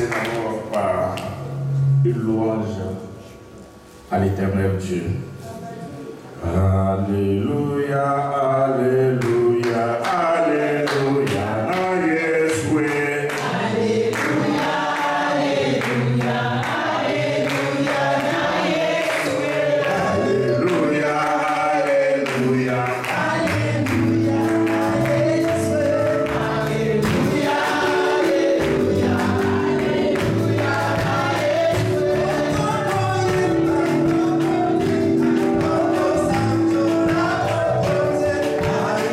d'abord par une louange à l'Éternel Dieu. Alléluia, Alléluia, Alléluia, Yeshua. Alléluia, Alléluia, Alléluia, Yeshua. Alléluia, Alléluia, Alléluia, Yeshua. Alléluia, Alléluia, Alléluia,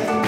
Yeshua.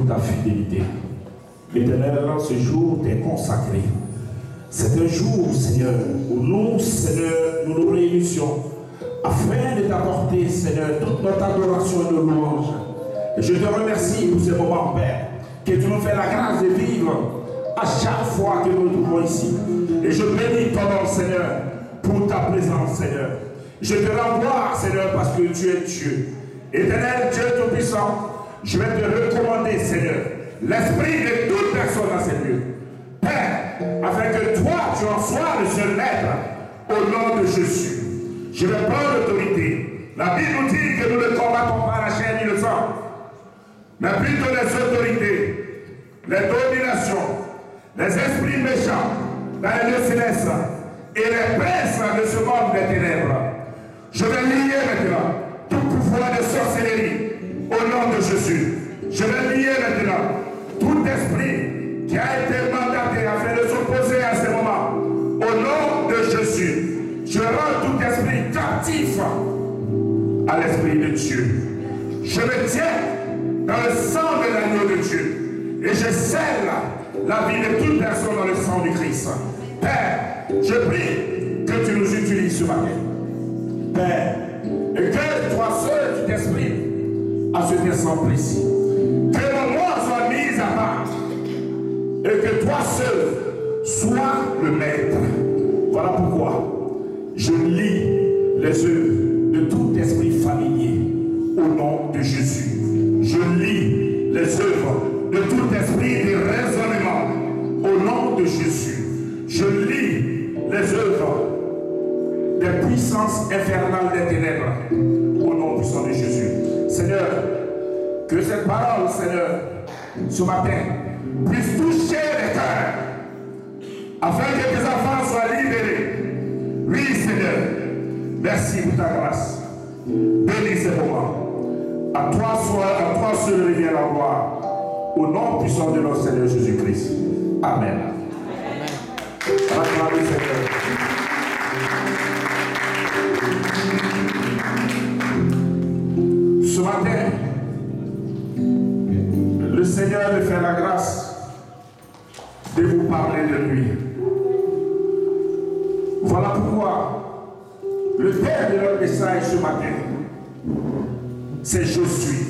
ta fidélité. L'Éternel, ce jour t'est consacré. C'est un jour, Seigneur, où nous, Seigneur, nous nous réunissons afin de t'apporter, Seigneur, toute notre adoration et de louange. Et je te remercie pour ce moment, Père, que tu nous fais la grâce de vivre à chaque fois que nous nous trouvons ici. Et je bénis ton nom, Seigneur, pour ta présence, Seigneur. Je te rends gloire, Seigneur, parce que tu es Dieu. Éternel Dieu Tout-Puissant, je vais te recommander, Seigneur, l'esprit de toute personne dans ces lieux. Père, afin que toi, tu en sois le seul maître, au nom de Jésus. Je vais prendre l'autorité. La Bible nous dit que nous ne combattons pas la chair ni le sang, mais plutôt les autorités, les dominations, les esprits méchants dans les lieux célestes et les princes de ce monde des ténèbres. Je vais lier maintenant tout pouvoir de sorcellerie au nom de Jésus. Je vais lier maintenant tout esprit qui a été mandaté afin de s'opposer à ce moment. Au nom de Jésus, je rends tout esprit captif à l'Esprit de Dieu. Je me tiens dans le sang de l'agneau de Dieu et je scelle la vie de toute personne dans le sang du Christ. Père, je prie que tu nous utilises ce matin. Père, et que toi seul tu t'exprimes à ce instant précis. Que mon nom soit mis à part et que toi seul sois le maître. Voilà pourquoi je lis les œuvres de tout esprit familier au nom de Jésus. Je lis les œuvres de tout esprit de raisonnement au nom de Jésus. Je lis les œuvres des puissances infernales des ténèbres au nom puissant de Jésus. Seigneur, que cette parole, Seigneur, ce matin, puisse toucher les cœurs afin que tes enfants soient libérés. Oui, Seigneur, merci pour ta grâce. Bénis ces moments. À toi seul revient la gloire. Au nom puissant de notre Seigneur Jésus-Christ. Amen. Acclamez Seigneur. Ce matin, le Seigneur me fait la grâce de vous parler de lui. Voilà pourquoi le thème de notre message ce matin, c'est je suis.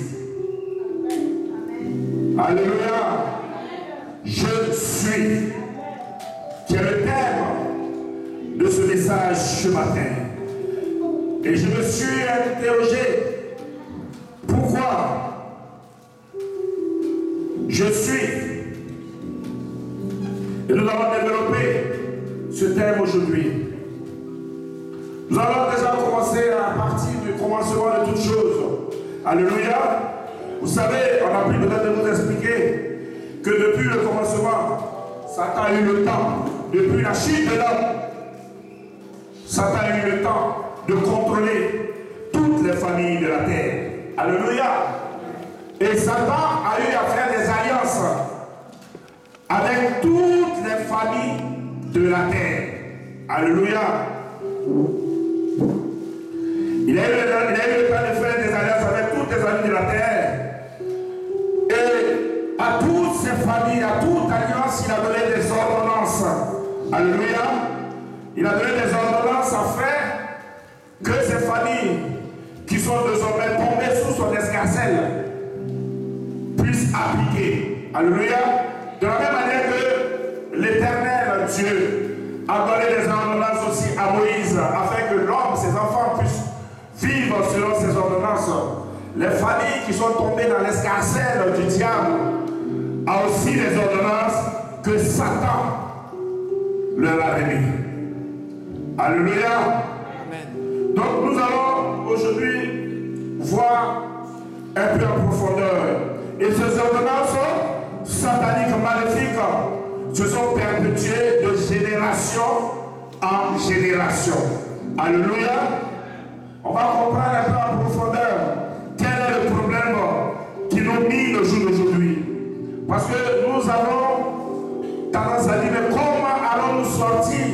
Alléluia. Je suis. Qui est le thème de ce message ce matin. Et je me suis interrogé pourquoi je suis. Et nous allons développer ce thème aujourd'hui. Nous allons déjà commencer à partir du commencement de toutes choses. Alléluia. Vous savez, on a pris peut-être de vous expliquer que depuis le commencement, Satan a eu le temps, depuis la chute de l'homme, Satan a eu le temps de contrôler toutes les familles de la terre. Alléluia. Et Satan a eu à faire des alliances avec toutes les familles de la terre. Alléluia. Il a eu le temps de faire des alliances avec toutes les familles de la terre. Et à toutes ces familles, à toute alliance, il a donné des ordonnances. Alléluia. Il a donné des ordonnances afin que ces familles qui sont désormais tombées sous son escarcelle puissent appliquer. Alléluia. De la même manière que l'Éternel Dieu a donné des ordonnances aussi à Moïse afin que l'homme, ses enfants puissent vivre selon ces ordonnances. Les familles qui sont tombées dans l'escarcelle du diable a aussi des ordonnances que Satan leur a remis. Alléluia. Amen. Donc nous allons aujourd'hui voir un peu en profondeur. Et ces ordonnances sataniques maléfiques se sont perpétuées de génération en génération. Alléluia. On va comprendre un peu en profondeur quel est le problème qui nous mine le jour d'aujourd'hui. Parce que nous avons tendance à dire, mais comment allons-nous sortir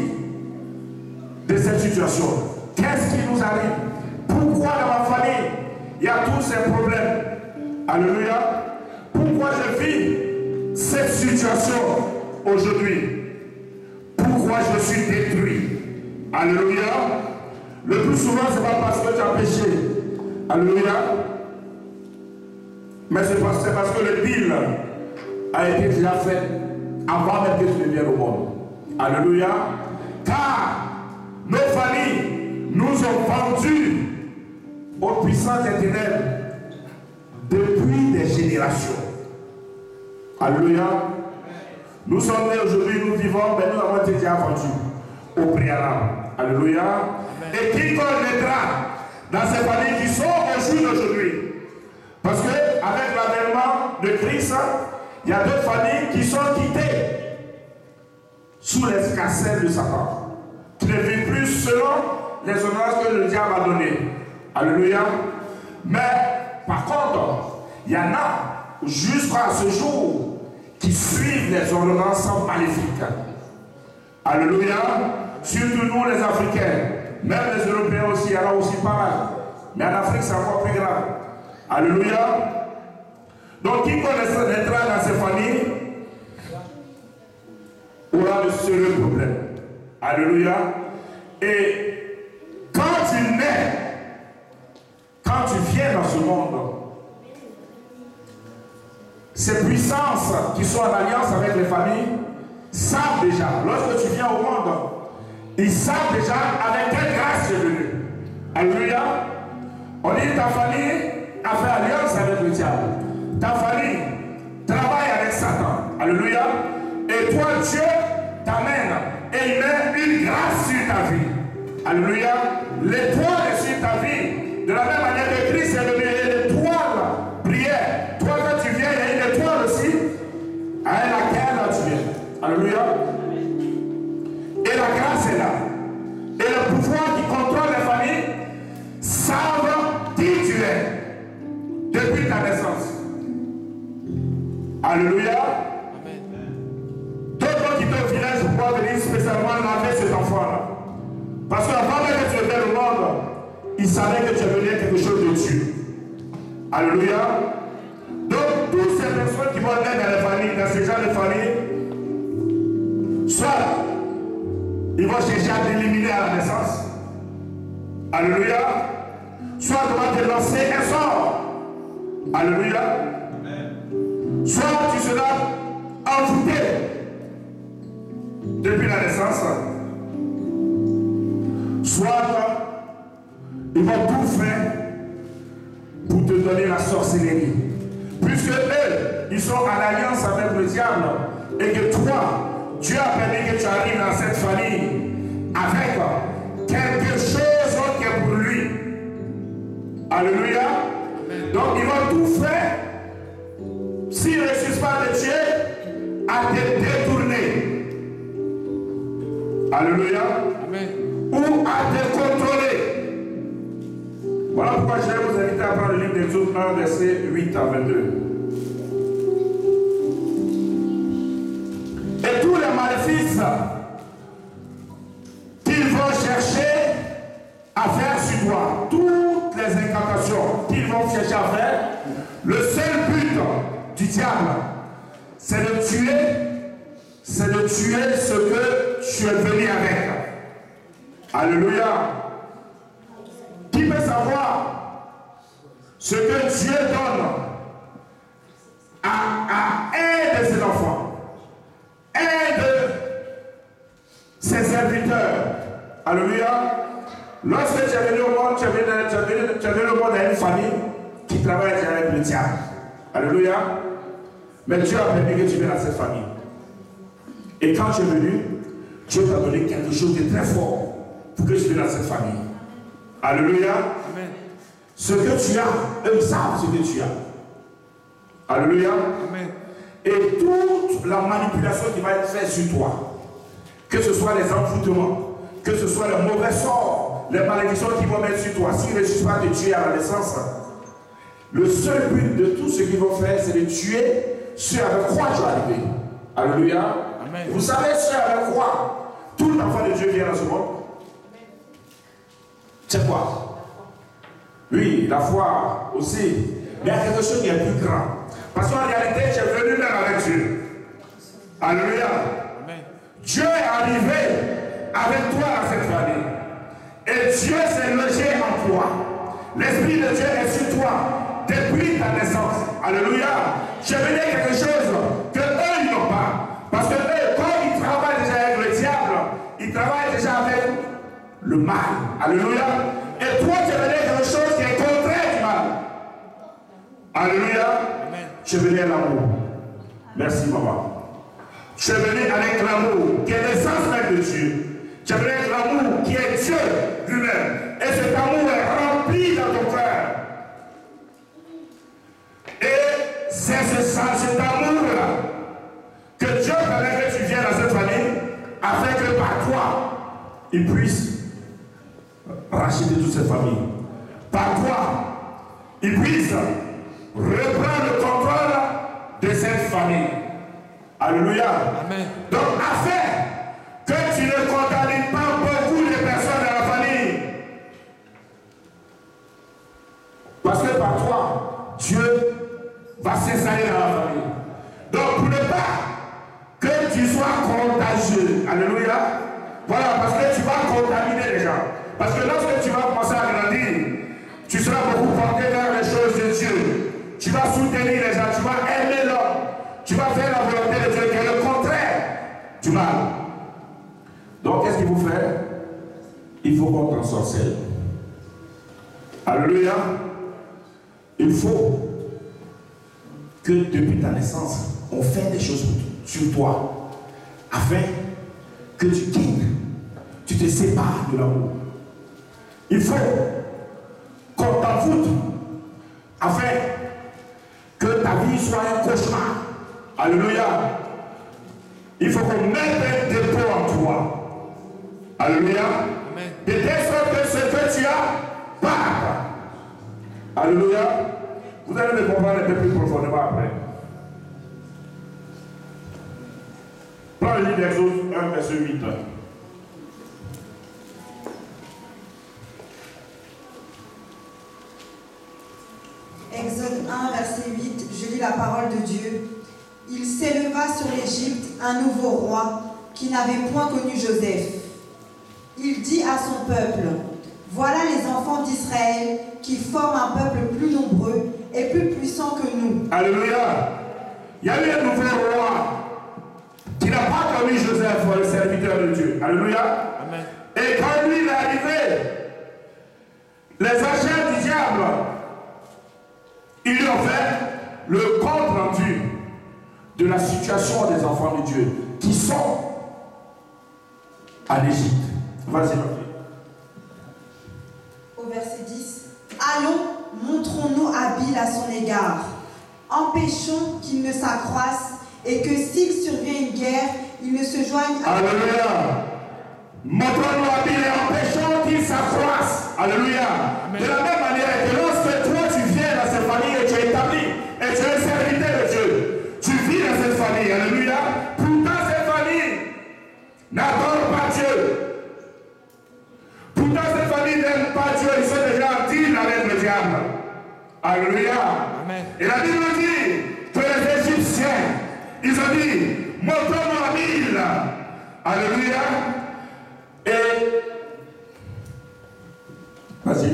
de cette situation? Qu'est-ce qui nous arrive? Pourquoi dans ma famille il y a tous ces problèmes? Alléluia. Pourquoi je vis cette situation aujourd'hui. Pourquoi je suis détruit? Alléluia. Le plus souvent, ce n'est pas parce que tu as péché. Alléluia. Mais c'est parce que le deal a été déjà fait avant même que tu ne viennes au monde. Alléluia. Car nos familles nous ont vendus aux puissances des ténèbres depuis des générations. Alléluia. Nous sommes nés aujourd'hui, nous vivons, mais nous avons été déjà vendus au préalable. Alléluia. Et quiconque naîtra dans ces familles qui sont au jour d'aujourd'hui. Parce qu'avec l'avènement de Christ, il y a d'autres familles qui sont quittées sous l'escarcelle de Satan, qui ne vivent plus selon les ordonnances que le diable a données. Alléluia. Mais par contre, il y en a jusqu'à ce jour qui suivent les ordonnances maléfiques. Alléluia. Surtout nous les Africains, même les Européens aussi, il y en a aussi pas mal. Mais en Afrique, c'est encore plus grave. Alléluia. Donc, qui connaîtra dans ces familles aura de sérieux problèmes. Alléluia. Et quand tu nais, quand tu viens dans ce monde, ces puissances qui sont en alliance avec les familles savent déjà, lorsque tu viens au monde, ils savent déjà avec quelle grâce tu es venu. Alléluia. On dit ta famille a fait alliance avec le diable. Ta famille travaille avec Satan. Alléluia. Et toi, Dieu t'amène et il met une grâce sur ta vie. Alléluia. L'étoile est sur ta vie. De la même manière que Christ est venu, l'étoile prière. Toi, quand tu viens, il y a une étoile aussi à laquelle tu viens. Alléluia. Et la grâce est là. Et le pouvoir qui contrôle les familles savent qui tu es depuis ta naissance. Alléluia. D'autres qui te village pour venir spécialement laver cet enfant-là. Parce qu'avant même que tu viennes au monde, ils savaient que tu venais quelque chose de Dieu. Alléluia. Donc, toutes ces personnes qui vont naître dans les familles, dans ces gens de famille, soit ils vont chercher à t'éliminer à la naissance. Alléluia. Soit tu vas te lancer un sort. Alléluia. Soit tu seras envoûté depuis la naissance. Soit ils vont tout faire pour te donner la sorcellerie. Puisque eux, ils sont en alliance avec le diable et que toi, Dieu a permis que tu arrives dans cette famille avec quelque chose qui est pour lui. Alléluia. Donc ils vont tout faire, s'ils ne réussissent pas de Dieu, à te détourner. Alléluia. Amen. Ou à te contrôler. Voilà pourquoi je vais vous inviter à prendre le livre d'Exode 1, verset 8 à 22. Et tous les maléfices qu'ils vont chercher à faire sur toi, toutes les incantations qu'ils vont chercher à faire, le seul but du diable, c'est de tuer ce que tu es venu avec. Alléluia. Qui peut savoir ce que Dieu donne à un de ses enfants, un de ses serviteurs? Alléluia. Lorsque tu es venu au monde, tu es venu au monde à une famille qui travaille avec le diable. Alléluia. Mais Dieu a permis que tu viennes dans cette famille. Et quand tu es venu, Dieu t'a donné quelque chose de très fort pour que tu viennes dans cette famille. Alléluia. Amen. Ce que tu as, eux savent ce que tu as. Alléluia. Amen. Et toute la manipulation qui va être faite sur toi, que ce soit les envoûtements, que ce soit le mauvais sort, les malédictions qui vont mettre sur toi, s'ils ne réussissent pas de tuer à la naissance, le seul but de tout ce qu'ils vont faire, c'est de tuer ceux avec quoi tu es arrivé. Alléluia. Amen. Vous savez ceux avec quoi tout l'enfant de Dieu vient dans ce monde? C'est quoi? Oui, la foi aussi. Mais il y a quelque chose qui est plus grand. Parce qu'en réalité, tu es venu même avec Dieu. Alléluia. Amen. Dieu est arrivé avec toi à cette famille. Et Dieu s'est logé en toi. L'Esprit de Dieu est sur toi depuis ta naissance. Alléluia. Je veux dire quelque chose que eux ils n'ont pas. Parce que eux, quand ils travaillent déjà avec le diable, ils travaillent déjà avec le mal. Alléluia. Et toi, tu veux dire quelque chose qui est contraire du mal. Alléluia. Amen. Je veux dire l'amour. Merci, maman. Tu es venu avec l'amour qui est l'essence même de Dieu. Tu es venu avec l'amour qui est Dieu lui-même. Et cet amour est rempli dans ton cœur. Et c'est cet amour-là que Dieu permet que tu viennes dans cette famille afin que par toi, il puisse racheter toute cette famille. Par toi, il puisse reprendre le contrôle de cette famille. Alléluia. Amen. Donc, afin que tu ne contamines pas beaucoup de personnes dans la famille. Parce que par toi, Dieu va s'installer dans la famille. Donc, pour ne pas que tu sois contagieux. Alléluia. Voilà, parce que tu vas contaminer les gens. Parce que lorsque tu vas commencer à grandir, tu seras beaucoup porté vers les choses de Dieu. Tu vas soutenir les gens, tu vas aimer l'homme. Tu vas faire la volonté de Dieu qui est le contraire du mal. Donc, qu'est-ce qu'il faut faire? Il faut qu'on t'ensorcelle. Alléluia. Il faut que depuis ta naissance, on fait des choses sur toi afin que tu quittes, tu te sépares de l'amour. Il faut qu'on t'envoûte afin que ta vie soit un cauchemar. Alléluia. Il faut qu'on mette un dépôt en toi. Alléluia. Amen. De telle sorte que ce que tu as, part. Alléluia. Vous allez me comprendre un peu plus profondément après. Prends le livre d'Exode 1, verset 8. Exode 1, verset 8, je lis la parole de Dieu. Il s'éleva sur l'Égypte un nouveau roi qui n'avait point connu Joseph. Il dit à son peuple, voilà les enfants d'Israël qui forment un peuple plus nombreux et plus puissant que nous. Alléluia. Il y a eu un nouveau roi qui n'a pas connu Joseph, le serviteur de Dieu. Alléluia. Amen. Et quand lui il est arrivé, les agents du diable, ils lui ont fait le compte rendu de la situation des enfants de Dieu qui sont en Égypte. Vas-y, Au verset 10, allons, montrons-nous habiles à son égard. Empêchons qu'il ne s'accroisse et que s'il survient une guerre, il ne se joigne à... Alléluia. Montrons-nous habiles et empêchons qu'il s'accroisse. Alléluia. Amen. De la même manière que lorsque toi tu viens dans cette famille et tu es établi et tu es un serviteur de Dieu, tu vis dans cette famille. Alléluia. Pourtant cette famille n'adore pas Dieu. Pourtant cette famille n'aime pas Dieu. Ils sont déjà en deal avec le diable. Alléluia. Amen. Et la Bible dit que les Égyptiens, ils ont dit, montrons-nous habiles. Alléluia. Et vas-y.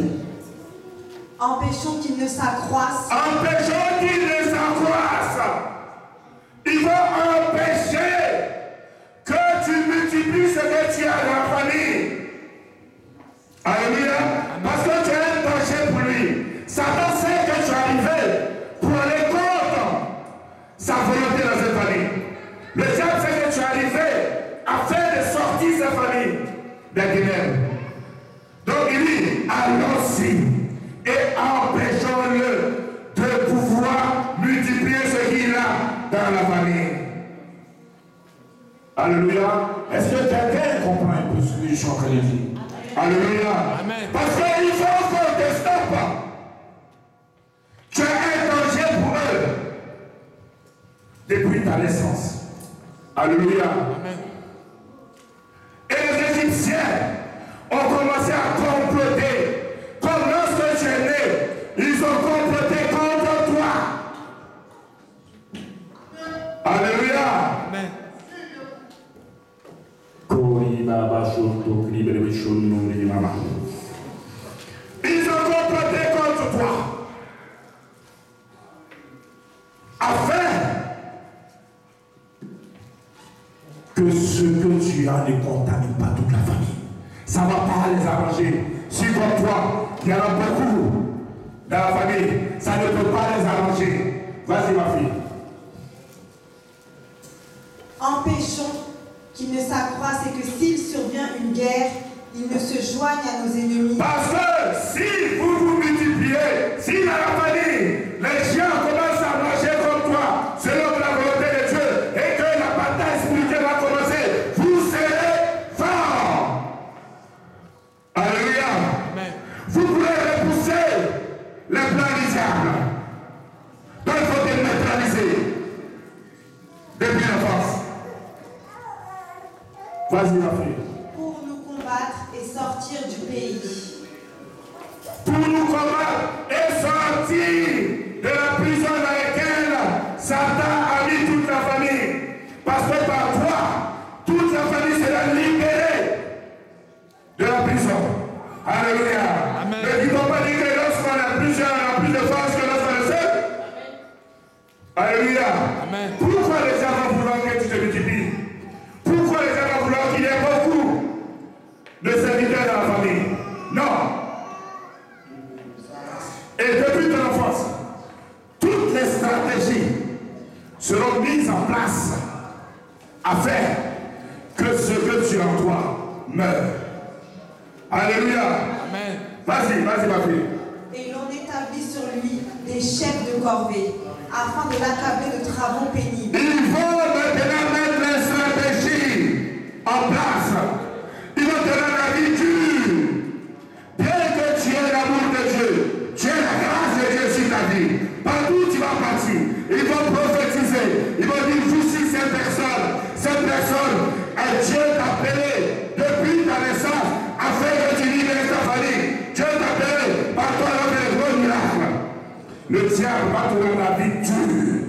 Empêchons qu'il ne s'accroisse. Empêchons qu'il ne s'accroisse. Il faut empêcher que tu multiplies ce que tu as dans la famille. Alléluia. Parce que tu es un danger pour lui. Satan sait que tu es arrivé pour aller contre sa volonté dans cette famille. Le diable sait que tu es arrivé afin de sortir sa famille des ténèbres. Donc il dit, allons-y et empêchons-le de pouvoir multiplier ce qu'il a dans la famille. Alléluia. Est-ce que quelqu'un comprend un peu ce que je suis en train de dire? Alléluia. Amen. Parce qu'il faut qu'on te stoppe. Tu es un danger pour eux depuis ta naissance. Alléluia. Amen. Et les Égyptiens ont commencé à comploter. Comme lorsque tu es né, ils ont comploté contre toi. Alléluia. Amen. ont comploté contre toi. Afin que ce que tu as ne contamine pas toute la famille. Ça ne va pas les arranger. Si comme toi, il y en a beaucoup dans la famille, ça ne peut pas les arranger. Vas-y ma fille. Empêchons qu'il ne s'accroisse et que s'il survient une guerre, il ne se joigne à nos ennemis. Parce que si vous vous multipliez, si dans la famille, les gens commencent à marcher comme toi, selon la volonté de Dieu, et que la bataille spirituelle va commencer, vous serez forts. Alléluia. Amen. Vous pourrez repousser les plans du diable. Donc il faut les neutraliser depuis l'enfance. Vas-y ma fille. Pour nous combattre et sortir du pays. Pour nous combattre et sortir de la prison dans laquelle Satan a mis toute la famille. Parce que par toi, toute la famille sera libérée de la prison. Alléluia. Amen. Ne dis-toi pas dire que lorsqu'on a plusieurs, on a plus de force que lorsqu'on est seul. Alléluia. Amen. Pourquoi les gens vont vouloir que tu te multiplies? Pourquoi les gens vont vouloir qu'il y ait beaucoup de serviteurs dans la famille? Non. Et depuis ton enfance, toutes les stratégies seront mises en place afin que ce que tu as en toi meure. Alléluia. Amen. Vas-y ma fille. Et l'on établit sur lui des chefs de corvée, afin de l'accabler de travaux pénibles. Il faut maintenant mettre les stratégies en place. Il va te rendre la vie dure. Bien que tu aies l'amour de Dieu, tu aies la grâce de Dieu sur ta vie. Partout où tu vas partir, ils vont prophétiser. Ils vont dire, voici cette personne, et Dieu t'a appelé depuis ta naissance afin que tu libères ta famille. Dieu t'a appelé par toi dans les gros miracles. Le diable va te rendre la vie dure.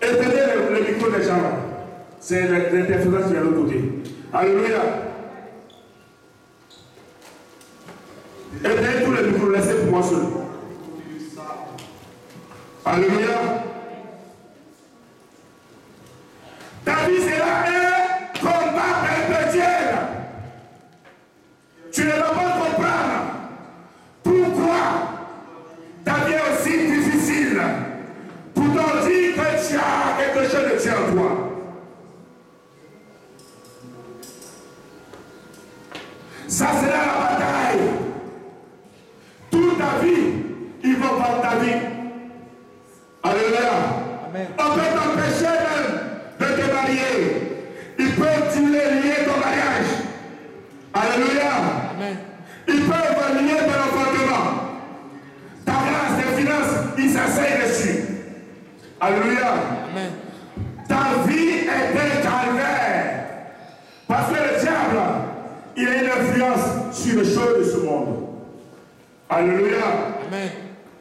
Éteignez le micro des gens. C'est l'interférence de l'autre côté. Alléluia. Éteignez tous les micros, laissez pour moi seul. Alléluia. Ta vie sera un combat perpétuel. Tu ne vas pas comprendre pourquoi ta vie est aussi difficile. Pourtant dire que tu as quelque chose de Dieu en toi. Ça sera la bataille. Toute ta vie, ils vont battre ta vie. Alléluia. Amen. On peut t'empêcher de te marier. Ils peuvent lier ton mariage. Alléluia. Amen. Ils peuvent lier ton enfantement. Ta grâce des finances, ils s'asseyent dessus. Alléluia. Amen. Ta vie est un calvaire. Parce que le diable, il a une influence sur les choses de ce monde. Alléluia. Amen.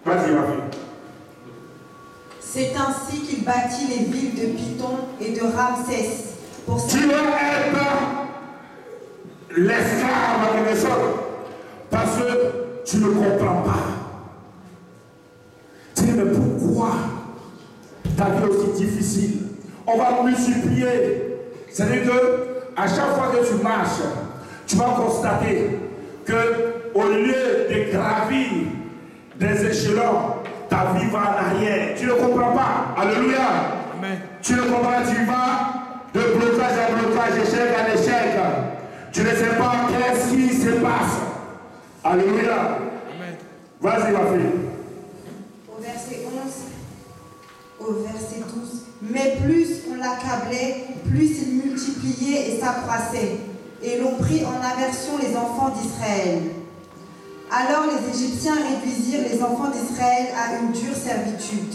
Vas-y, ma fille. C'est ainsi qu'il bâtit les villes de Python et de Ramsès. Tu dois être l'esclave à quelque chose. Parce que tu ne comprends pas. Tu dis, mais pourquoi ta vie est aussi difficile? On va multiplier. C'est-à-dire que à chaque fois que tu marches, tu vas constater que au lieu de gravir des échelons, ta vie va en arrière. Tu ne comprends pas. Alléluia. Amen. Tu ne comprends pas. Tu vas de blocage à blocage, échec à échec. Tu ne sais pas qu'est-ce qui se passe. Alléluia. Amen. Vas-y ma fille. Au verset 11, au verset 12. Mais plus on l'accablait, plus il multipliait et s'accroissait. Et l'on prit en aversion les enfants d'Israël. Alors les Égyptiens réduisirent les enfants d'Israël à une dure servitude.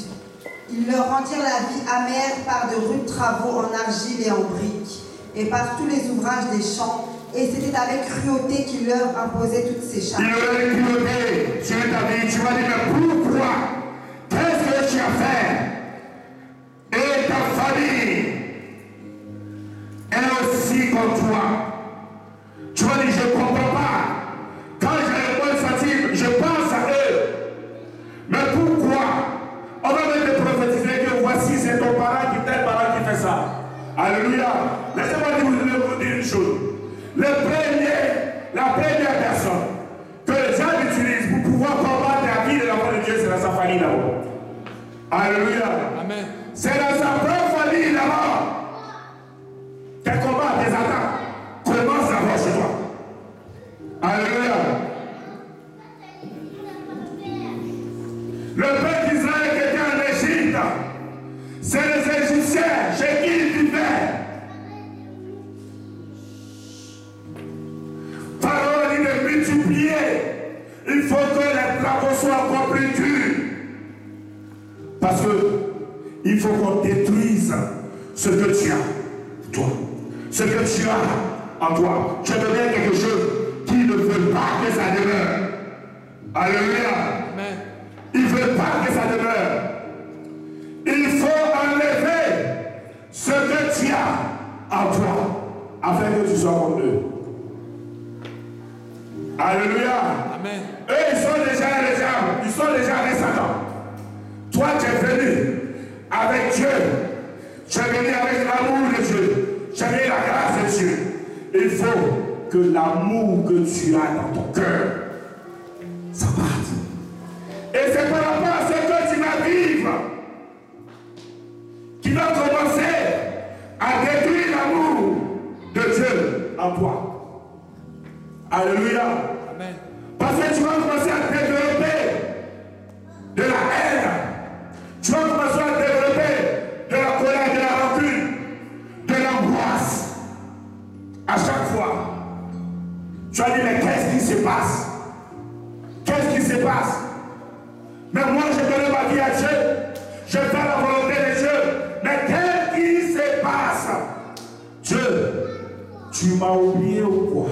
Ils leur rendirent la vie amère par de rudes travaux en argile et en briques, et par tous les ouvrages des champs, et c'était avec cruauté qu'ils leur imposaient toutes ces charges. Il leur a cruauté sur ta vie. Tu vas dire, mais pourquoi? Qu'est-ce que tu as fait? Et ta famille Alléluia. Laissez-moi vous dire une chose. La première personne que les gens utilisent pour pouvoir combattre la vie de l'enfant de Dieu, c'est dans sa famille d'abord. Alléluia. Amen. C'est dans sa propre famille d'abord. Tes combats, tes attaques commencent d'abord chez toi. Alléluia. Le peuple d'Israël qui était en Égypte, c'est les Égyptiens chez qui ils vivaient. Pharaon dit de multiplier. Il faut que les travaux soient encore plus durs. Parce que il faut qu'on détruise ce que tu as, toi. Ce que tu as en toi. Tu deviens quelque chose qui ne veut pas que ça demeure. Alléluia. Amen. Il ne veut pas que ça demeure. Il faut enlever ce que tu as en toi afin que tu sois comme eux. Alléluia. Amen. Eux, ils sont déjà les armes. Ils sont déjà les Satan. Toi, tu es venu avec Dieu. Tu es venu avec l'amour de Dieu. Tu es venu la grâce de Dieu. Il faut que l'amour que tu as dans ton cœur, ça parte. Et c'est par rapport à ce que tu vas vivre qui va commencer à détruire l'amour de Dieu en toi. Alléluia. Amen. Parce que tu vas commencer à développer de la haine. Tu vas commencer à développer de la colère, de la rancune, de l'angoisse. À chaque fois, tu vas dire, mais qu'est-ce qui se passe? Qu'est-ce qui se passe? Mais moi, je donne ma vie à Dieu. Je fais la volonté de Dieu. Mais qu'est-ce qui se passe? Dieu, tu m'as oublié ou quoi?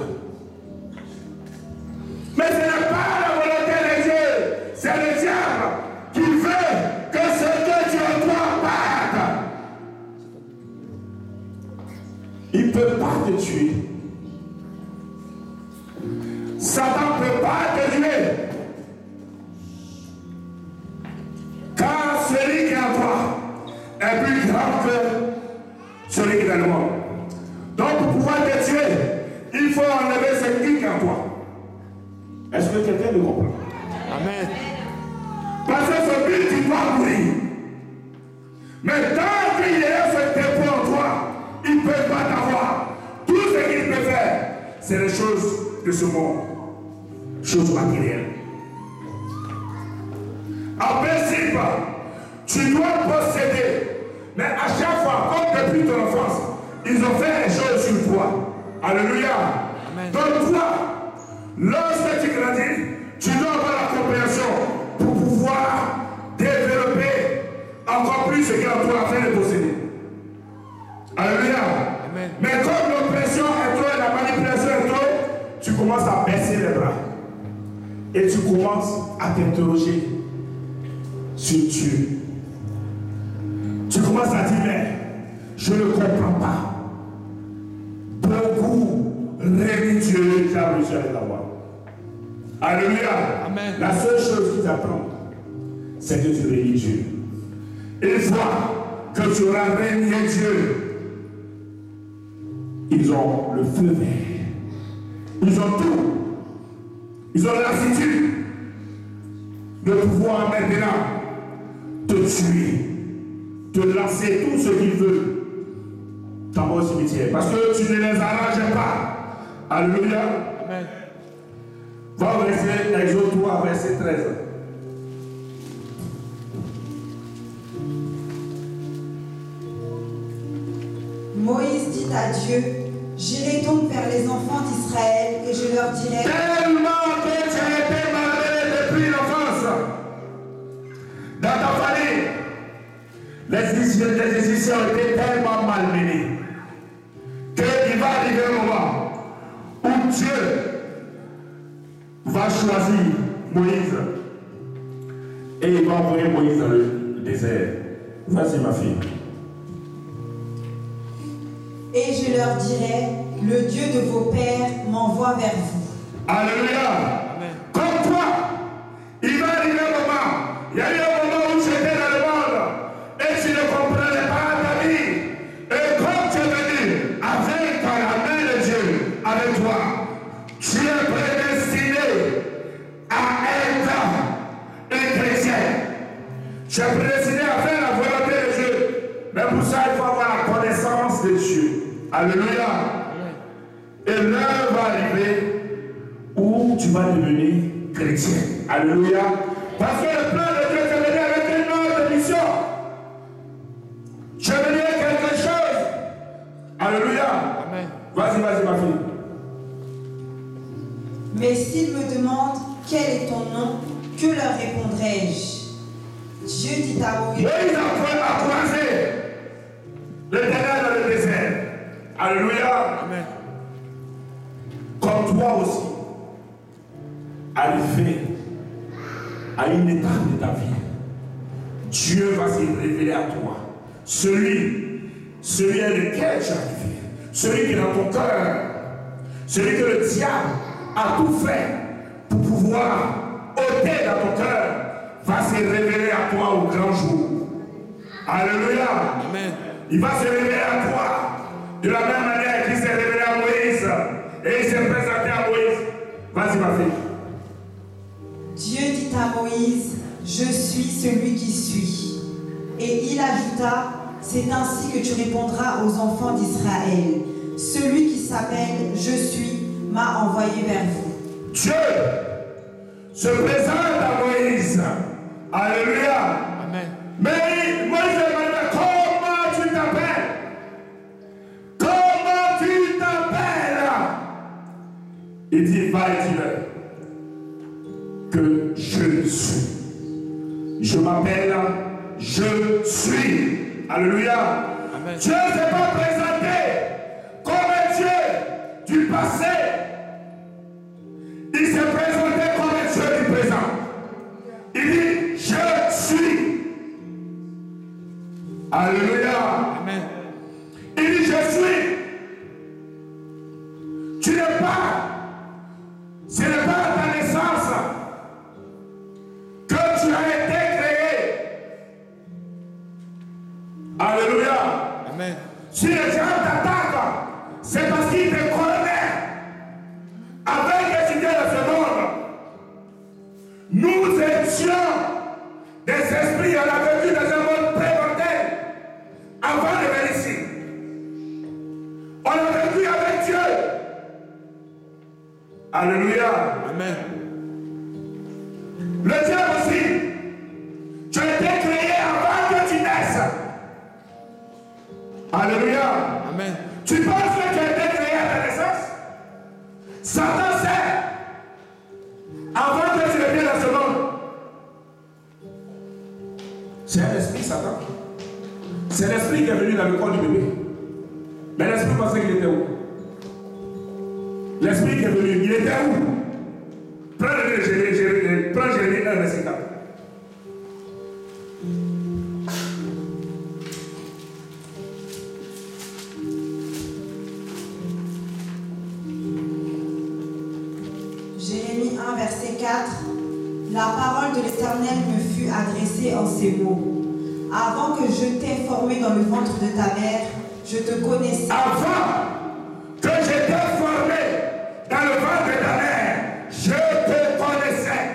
Mais ce n'est pas la volonté de Dieu. C'est le diable qui veut que ce que tu as en toi parte. Il ne peut pas te tuer. Satan ne peut pas te tuer. Car celui qui est en toi est plus grand que celui qui est dans le monde. Donc pour pouvoir te tuer, il faut enlever ce qui est en toi. Est-ce que quelqu'un le comprend? Amen. Parce que ce but, tu dois mourir. Mais tant qu'il y a ce dépôt en toi, il ne peut pas t'avoir. Tout ce qu'il peut faire, c'est les choses de ce monde. Choses matérielles. En principe, tu dois posséder. Mais à chaque fois, comme depuis ton enfance, ils ont fait les choses sur toi. Alléluia. Amen. Donc toi, lorsque tu grandis, tu dois avoir la compréhension pour pouvoir développer encore plus ce qu'il y a en toi afin de posséder. Alléluia. Amen. Mais comme l'oppression est trop et la manipulation est trop, tu commences à baisser les bras. Et tu commences à t'interroger sur Dieu. Tu commences à dire, mais je ne comprends pas. Beaucoup réunit Dieu, j'ai besoin d'avoir. Alléluia. Amen. La seule chose qu'ils attendent, c'est que tu réunis Dieu. Une fois que tu auras régné Dieu, ils ont le feu vert. Ils ont tout. Ils ont l'attitude de pouvoir maintenant te tuer, te lancer tout ce qu'ils veulent dans au cimetière. Parce que tu ne les arranges pas. Alléluia. Amen. Va au verset Exode 3, verset 13. Moïse dit à Dieu, j'irai donc vers les enfants d'Israël et je leur dirai, Tellement que tu as été malmené depuis l'enfance. Dans ta famille, les Égyptiens ont été tellement malmenés qu'il va arriver un moment où Dieu va choisir Moïse et il va envoyer Moïse dans le désert. Vas-y ma fille. et je leur dirai, le Dieu de vos pères m'envoie vers vous. Alléluia. Amen. Comme toi, il va arriver un moment. Il y a eu un moment où tu étais dans le monde et tu ne comprenais pas ta vie. Et comme tu Tu es prédestiné à faire la volonté de Dieu. Mais pour ça, il faut avoir la connaissance de Dieu. Alléluia. Et l'heure va arriver où tu vas devenir chrétien. Alléluia. Parce que le plan de Dieu, c'est venu avec une autre mission. Tu es venu avec quelque chose. Alléluia. Amen. Vas-y, ma fille. Mais s'ils me demandent quel est ton nom, que leur répondrai-je? Dieu dit à Moïse. Moïse a croisé l'Éternel dans le désert. Alléluia. Amen. Comme toi aussi, arrivé à une étape de ta vie, Dieu va se révéler à toi. Celui à lequel tu es arrivé, celui qui est dans ton cœur, celui que le diable a tout fait pour pouvoir ôter dans ton cœur, va se révéler à toi au grand jour. Alléluia. Amen. Il va se révéler à toi de la même manière qu'il s'est révélé à Moïse. Et il s'est présenté à Moïse. Vas-y, ma fille. Dieu dit à Moïse, je suis celui qui suis. Et il ajouta, c'est ainsi que tu répondras aux enfants d'Israël. Celui qui s'appelle je suis m'a envoyé vers vous. Dieu se présente à Moïse. Alléluia. Amen. Mais Moïse demande comment tu t'appelles. Comment tu t'appelles. Il dit, va et dis-leur que je suis. Je m'appelle, je suis. Alléluia. Amen. Dieu ne s'est pas présenté comme un Dieu du passé. Il s'est présenté comme un Dieu du présent. Il dit, je suis. Alléluia. Amen. Il dit, je suis. Tu n'es pas. Ce n'est pas à ta naissance que tu as été créé. Alléluia. Amen. Si les gens t'attaquent, c'est parce qu'ils te connaissent. Avec les idées de ce monde, nous étions des esprits, on a vécu dans un monde prémortel avant de venir ici. On a vécu avec Dieu. Alléluia. Amen. Le diable aussi, tu as été créé avant que tu naisses. Alléluia. Amen. Tu penses que tu as été créé à ta naissance? Satan sait, avant que tu ne viennes dans ce monde. C'est un esprit, Satan. C'est l'esprit qui est venu dans le corps du bébé. Mais l'esprit pensait qu'il était où? L'esprit qui est venu, il était où? Prends Jérémie 1, verset 4. Jérémie 1, verset 4. La parole de l'Éternel me fut adressée en ces mots. Avant que je t'ai formé dans le ventre de ta mère, je te connaissais. Avant que je t'ai formé dans le ventre de ta mère, je te connaissais.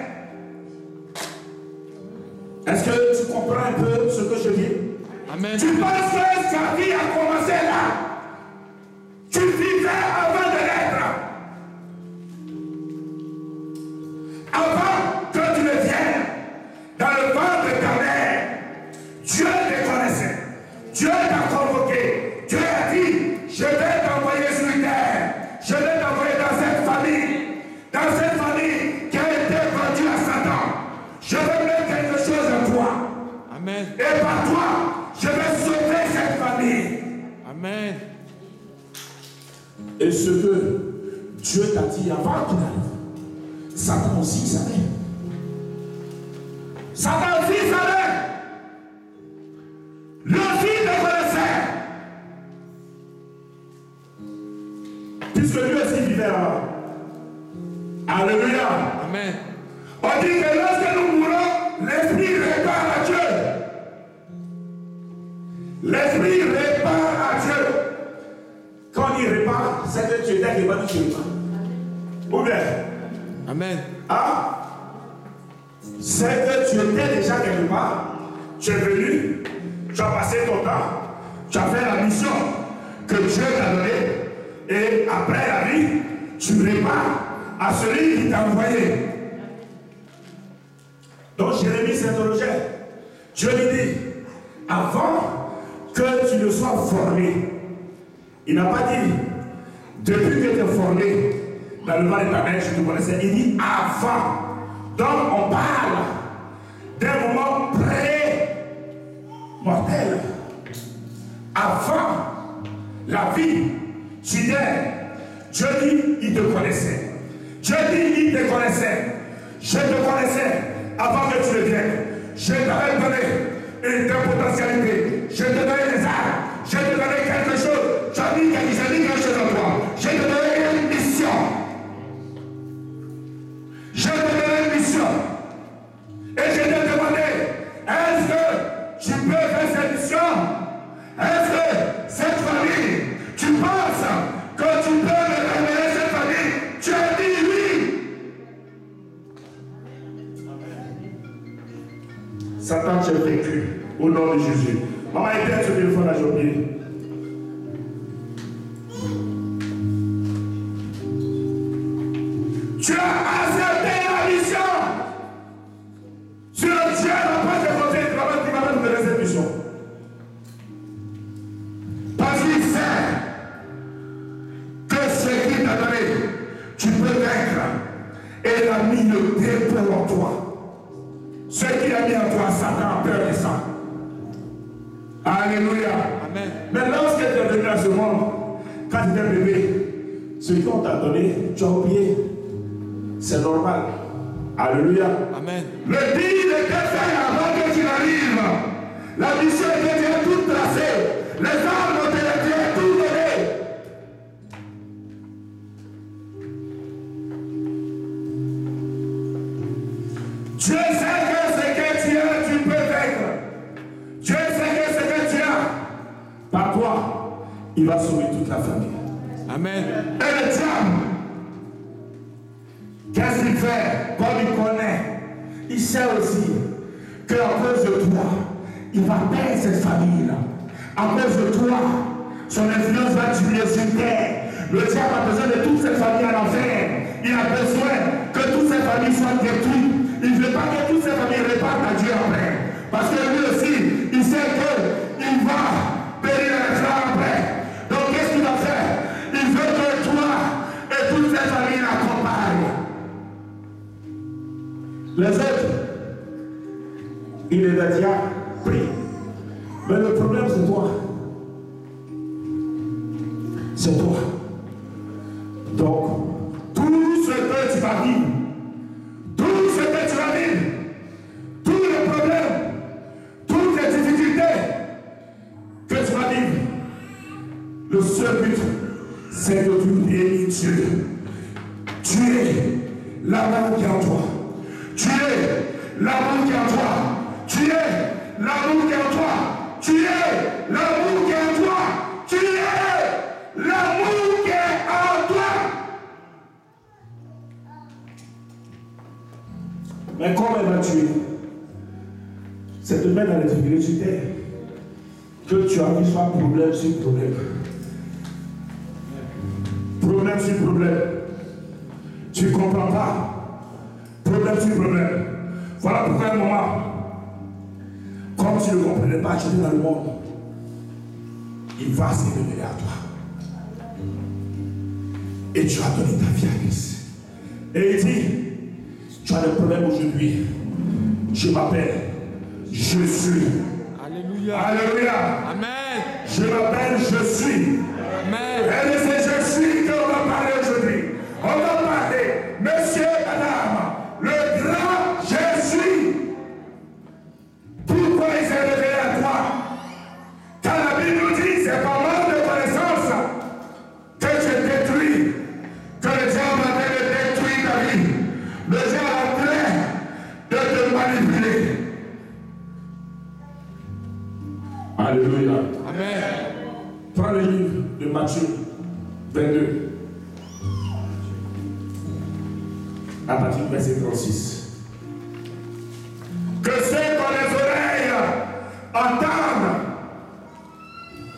Est-ce que tu comprends un peu ce que je dis? Amen. Tu penses que ta vie a commencé là? Tu vivais avant de naître. Avant que tu ne viennes dans le ventre de ta mère, Dieu te connaissait. Dieu t'a convoqué. Dieu a dit, je vais t'envoyer sur terre. Je vais t'envoyer dans cette famille qui a été vendue à Satan. Je vais mettre quelque chose en toi. Amen. Et par toi, je vais sauver cette famille. Amen. Et ce que Dieu t'a dit avant qu'il arrive, Satan aussi savait. Satan aussi savait. Lui aussi te connaissait. Puisque lui aussi vivait là. Alléluia. Amen. On dit que lorsque nous mourons, l'esprit répare à Dieu. L'esprit répare à Dieu. Quand il répare, c'est que tu étais répandu sur lui. Ou bien? Amen. Ah? C'est que tu étais déjà quelque part. tu es venu, tu as passé ton temps, tu as fait la mission que Dieu t'a donnée, et après la vie, tu répares à celui qui t'a envoyé. Donc Jérémie s'interrogeait. Dieu lui dit, avant que tu ne sois formé, il n'a pas dit, depuis que tu es formé dans le ventre de ta mère, je te connaissais. Il dit avant. Donc on parle d'un moment pré-mortel. Avant la vie, tu t'es. Dieu dit, il te connaissait. Dieu dit, il te connaissait. Je te connaissais avant que tu le viennes. Je t'avais donné une potentialité. Je te donnais des armes. Je te donnais quelque chose. J'ai mis quelque chose en toi. Je te donnais une mission. Je te donnais une mission. Et je t'ai demandé, est-ce que tu peux faire cette mission? Est-ce que cette famille, tu penses que tu peux me ramener cette famille? Tu as dit oui. Satan, tu es vaincu au nom de Jésus. Maman était sur le téléphone à Jobier. Tu as accepté la mission. Sur le Dieu n'a pas déposé le travail qui va te donner cette mission. Parce qu'il sait que ce qu'il t'a donné, tu peux vaincre. Et il a mis le dépôt en toi. Ce qu'il a mis en toi, Satan a peur de ça. Alléluia. Amen. Mais lorsque tu es venu à ce monde, quand tu étais bébé, ce qu'on t'a donné, tu as oublié. C'est normal. Alléluia. Amen. Le dit de tes frères avant que tu n'arrives. La mission était déjà toute tracée. Les armes ont été tout données. Dieu sait que ce que tu as, tu peux vaincre. Dieu sait que ce que tu as, par toi, il va sauver toute la famille. Amen. Et le diable, qu'est-ce qu'il fait? Comme il connaît, il sait aussi qu'à cause de toi, il va perdre cette famille-là. À cause de toi, son influence va diminuer sur terre. Le diable a besoin de toute cette famille en enfer. Il a besoin que toute cette famille soit détruite. Il ne veut pas que toute cette famille repartent à Dieu après. Parce que lui aussi, il sait qu'il va périr les frères après. Donc qu'est-ce qu'il va faire? Il veut que toi et toute cette famille l'accompagnent. Les autres, il les a déjà pris. Mais le problème, c'est toi. C'est toi. Donc, tout ce que tu vas vivre, tout ce que tu vas vivre, tous les problèmes, toutes les difficultés que tu vas vivre, le seul but, c'est de t'oublier Dieu. Tu es l'amour qui est en toi. Tu es l'amour qui est en toi. Tu es l'amour qui est en toi. Tu es l'amour qui est en toi. Tu es l'amour qui est en toi. Mais comment elle va tuer? C'est de mettre dans les difficultés que tu as vu soit problème sur problème. Problème sur problème. Tu ne comprends pas. Problème sur problème. Voilà pourquoi un moment, comme tu ne comprenais pas, tu es dans le monde, il va se révéler à toi. Et tu as donné ta vie à Christ. Et il dit, tu as des problèmes aujourd'hui. Je m'appelle, je suis. Alléluia. Alléluia. Amen. Je m'appelle, je suis. Amen. Et c'est je suis qu'on va parler aujourd'hui. On va parler, monsieur, madame, le grand je suis. Pourquoi il s'est révélé à toi? Quand la Bible nous dit, c'est par manque de connaissance que je détruis, que le diable a fait de détruire ta vie. Le diable a train de te manipuler. Alléluia. Amen. Prends le livre de Matthieu 22. À partir du verset 36. Que ceux qui ont les oreilles entendre,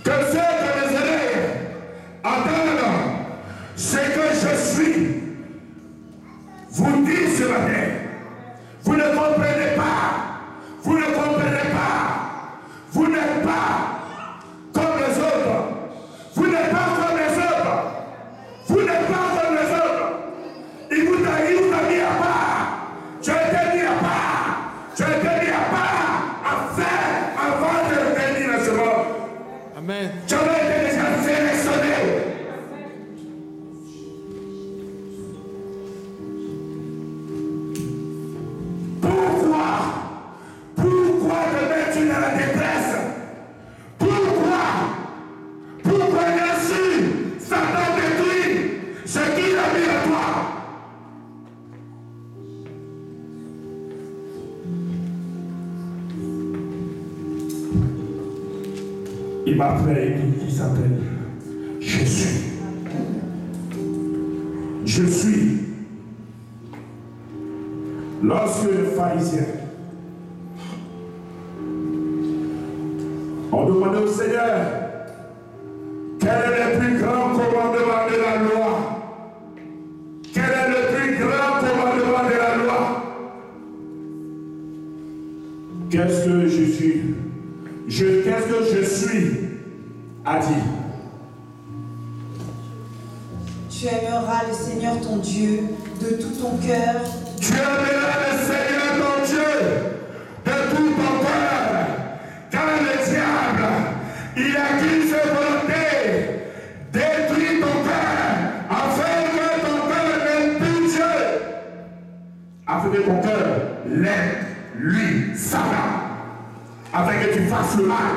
que ceux que les oreilles entendent ce que je suis, vous dites ce matin. Vous ne comprenez pas. Vous ne comprenez pas. Vous n'êtes pas comme les autres. Vous n'êtes pas comme les autres. Vous n'êtes pas comme les autres. Il vous a mis à part. Tu as été mis à part. Tu as été mis à part avant de venir dans ce monde. Amen. Tu avais été déjà sélectionné. Pourquoi te mets-tu dans la détresse? Pourquoi ainsi Satan détruit ce qu'il a mis à toi? Il m'a fait qui s'appelle Jésus. Je suis. Lorsque le pharisien on demandait au Seigneur quel est le plus grand commandement de la loi? Quel est le plus grand commandement de la loi? Qu'est-ce que je suis? Qu'est-ce que je suis? A dit. Tu aimeras le Seigneur ton Dieu de tout ton cœur. Tu aimeras le Seigneur ton Dieu de tout ton cœur. Car le diable, il a qu'une seule volonté, détruire ton cœur, afin que ton cœur n'aime plus Dieu. Afin que ton cœur l'aime, lui, Satan. Afin que tu fasses le mal.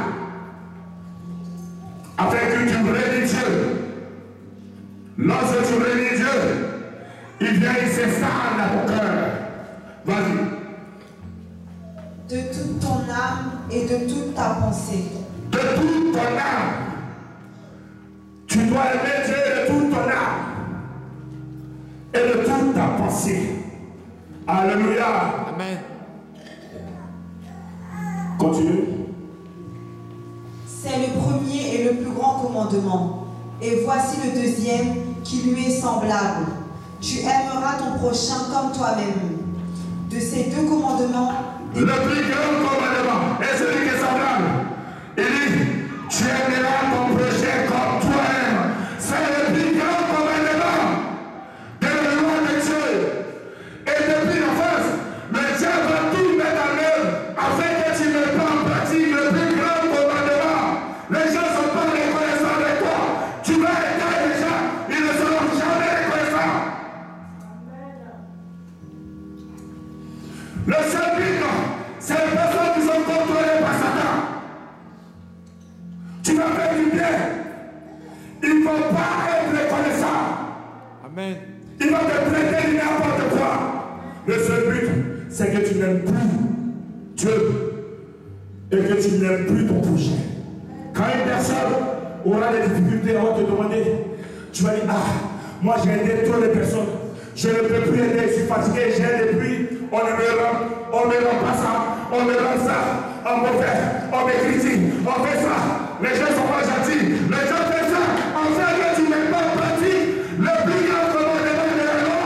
Afin que tu réunis Dieu. Lorsque tu réunis Dieu, il vient, il s'installe dans ton cœur. Vas-y. De toute ton âme et de toute ta pensée. De toute ton âme. Tu dois aimer Dieu de toute ton âme. Et de toute ta pensée. Alléluia. Amen. Continue. C'est le premier et le plus grand commandement. Et voici le deuxième qui lui est semblable. Tu aimeras ton prochain comme toi-même. De ces deux commandements, le plus grand commandement est celui qui est semblable. Il dit, tu aimeras ton prochain comme toi-même. C'est le plus grand commandement de la loi de Dieu. Et depuis l'enfance, le diable va tout mettre en œuvre afin que tu ne pas en pratique le plus grand commandement. Les gens ne sont pas reconnaissants de toi. Tu vas être déjà, ils ne seront jamais reconnaissants. Le seul but, c'est les personnes qui sont contrôlées par Satan. Tu vas faire du bien. Il ne faut pas être reconnaissant. Amen. Il va te traiter n'importe quoi. Le seul but, c'est que tu n'aimes plus Dieu et que tu n'aimes plus ton prochain. Quand une personne aura des difficultés, on va te demander, tu vas dire, ah, moi j'ai aidé trop de personnes. Je ne peux plus aider, je suis fatigué, j'ai aidé depuis, on me rend pas ça, on me rend ça, on me fait, on me critique, on fait ça. Les gens ne sont pas gentils, les gens font ça, en fait que tu n'es pas en pratique le plus grand commandement de la loi.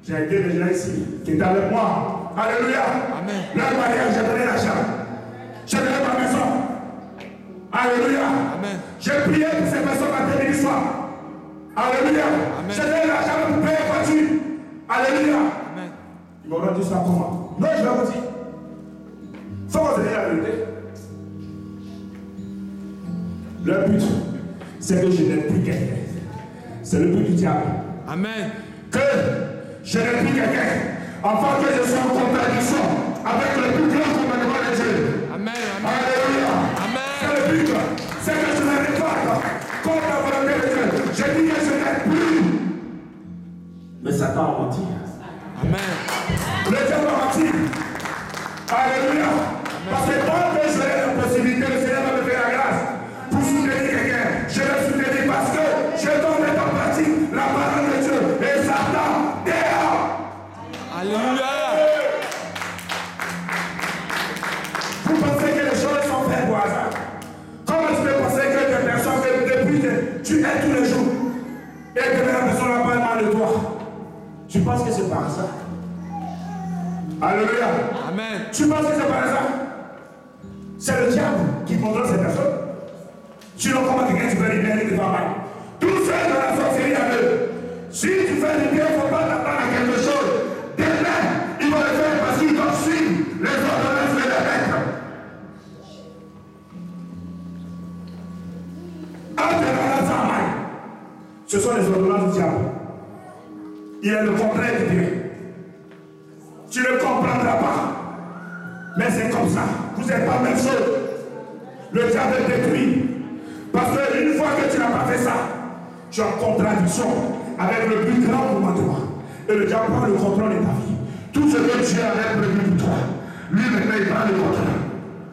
J'ai aidé les gens ici, qui étaient avec moi. Alléluia. Amen. Leur mariage, j'ai donné l'argent. J'ai donné ma maison. Alléluia. Amen. J'ai prié pour ces personnes à tenir soir. Alléluia. Amen. J'ai donné l'argent pour payer la voiture. Alléluia. Amen. Ils m'ont dit ça comment? Non, je vais vous dire. Faut vous donner la vérité. Le but, c'est que je n'aime plus quelqu'un. C'est le but du diable. Amen. Que je n'aime plus quelqu'un. Afin que je sois en contradiction avec le plus grand commandement de Dieu. Amen. Amen. Alléluia. Amen. C'est le but. C'est que je ne révolte contre la volonté de Dieu. Je dis que je n'aime plus. Mais Satan a menti. Amen. Le diable a menti. Alléluia. Parce que tant que j'aurai la possibilité, le Seigneur va me faire la grâce pour soutenir quelqu'un. Je vais soutenir parce que je dois mettre en pratique la parole de Dieu. Et Satan, dehors. Alléluia. Vous pensez que les penses que c'est par hasard? Alléluia. Amen. Tu penses que c'est par hasard? C'est le diable qui contrôle ces personnes. Sinon, comment quelqu'un tu fais du bien et tu fais mal? Tout seul dans la sorcellerie à eux. Si tu fais du bien, il ne faut pas t'attendre à quelque chose. Demain, ils vont le faire parce qu'ils doivent suivre les ordonnances de la maître. Ce sont les ordonnances du diable. Il est le contraire du bien. Tu ne comprendras pas. Mais c'est comme ça. Vous n'êtes pas la même chose. Le diable détruit. Parce qu'une fois que tu n'as pas fait ça, tu es en contradiction avec le plus grand moment de toi. Et le diable prend le contrôle de ta vie. Tout ce que Dieu avait prévu pour toi, lui maintenant il prend le contrôle.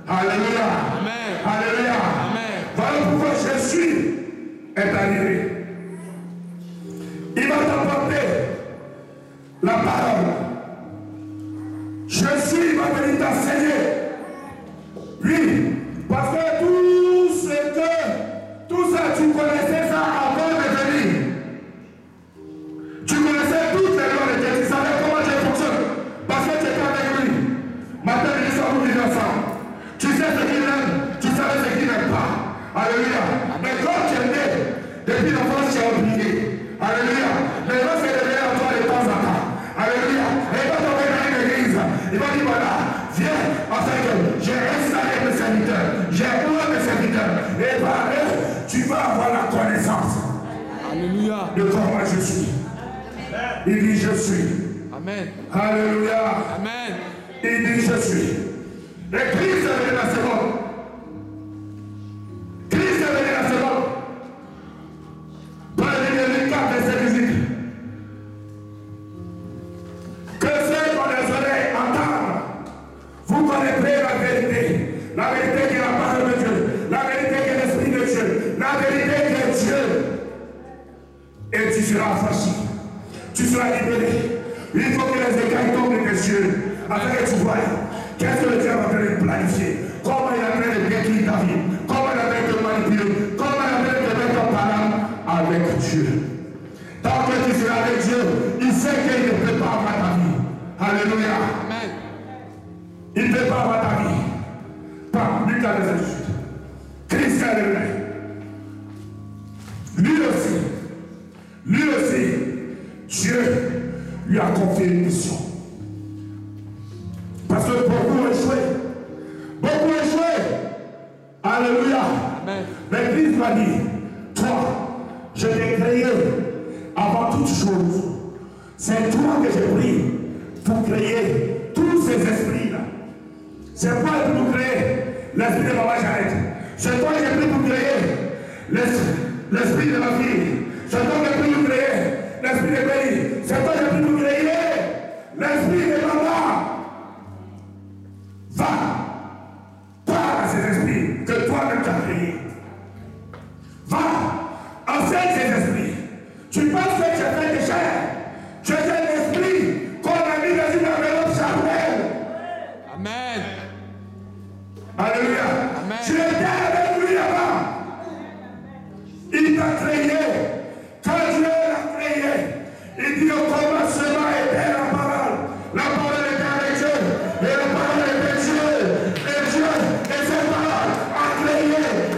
Alléluia. Amen. Alléluia. Amen. Voilà pourquoi Jésus est arrivé. Il va t'apporter la parole. Jésus il va venir t'enseigner. Oui, parce que tout ça, tu connaissais ça avant de venir. Tu connaissais toutes les lois de Dieu. Tu savais comment Dieu fonctionne. Parce que tu étais avec lui. Maintenant, ils sont venus ensemble. Tu sais ce qu'il aime. Tu savais ce qu'il n'aime pas. Alléluia. Mais quand tu es né, depuis l'enfance, tu as oublié. Alléluia. Mais là, c'est devenu à toi de temps en temps. Alléluia. Et il va tomber dans une église. Il va dire voilà, viens, afin que j'ai installé mes serviteurs. J'ai ouvert mes serviteurs. Et par eux, tu vas avoir la connaissance. Alléluia. De comment je suis. Il dit je suis. Amen. Alléluia. Amen. Il dit je suis. Et Christ est venu la seconde. Christ est venu la seconde. Par les 4 verset musique. Que ceux qu'on les oreilles entendent, vous connaîtrez la vérité. La vérité qui est la parole de Dieu. La vérité qui est l'esprit de Dieu. La vérité qui est Dieu. Et tu seras affranchi. Tu seras libéré. Il faut que les écailles tombent de tes yeux. Afin que tu vois qu'est-ce que le diable est en train de planifier. Comment il est en train de détruire ta vie. Comment il est en train de te manipuler. Comment il est en train de te mettre en parole avec Dieu. Tant que tu seras avec Dieu, il sait qu'il ne peut pas avoir ta vie. Alléluia. Amen. Il ne peut pas avoir ta vie. Pas lui qui a des études. Christ est le Lui aussi, Dieu lui a confié une mission. Parce que beaucoup ont échoué. Beaucoup ont échoué. Alléluia. Amen. Mais Christ m'a dit, toi, je t'ai créé avant toute chose. C'est toi que j'ai pris pour créer tous ces esprits-là. C'est toi qui as créé l'esprit de Maman Jeannette. C'est toi qui as pris pour créer l'esprit de ma fille. C'est toi qui as pris pour créer l'esprit de Béli. C'est toi qui as pris pour créer l'esprit de maman. Va, parle à ces esprits que toi-même tu as créés. Va, enseigne ces esprits. Tu penses que tu es fait de chair. Tu es un esprit qu'on a mis dans une enveloppe charnelle. Amen. Alléluia. Amen. Tu étais avec lui avant. Il t'a créé. Quand Dieu l'a créé, il dit au commencement était la parole. La parole était avec Dieu. Et la parole était Dieu. Et Dieu, et cette parole a créé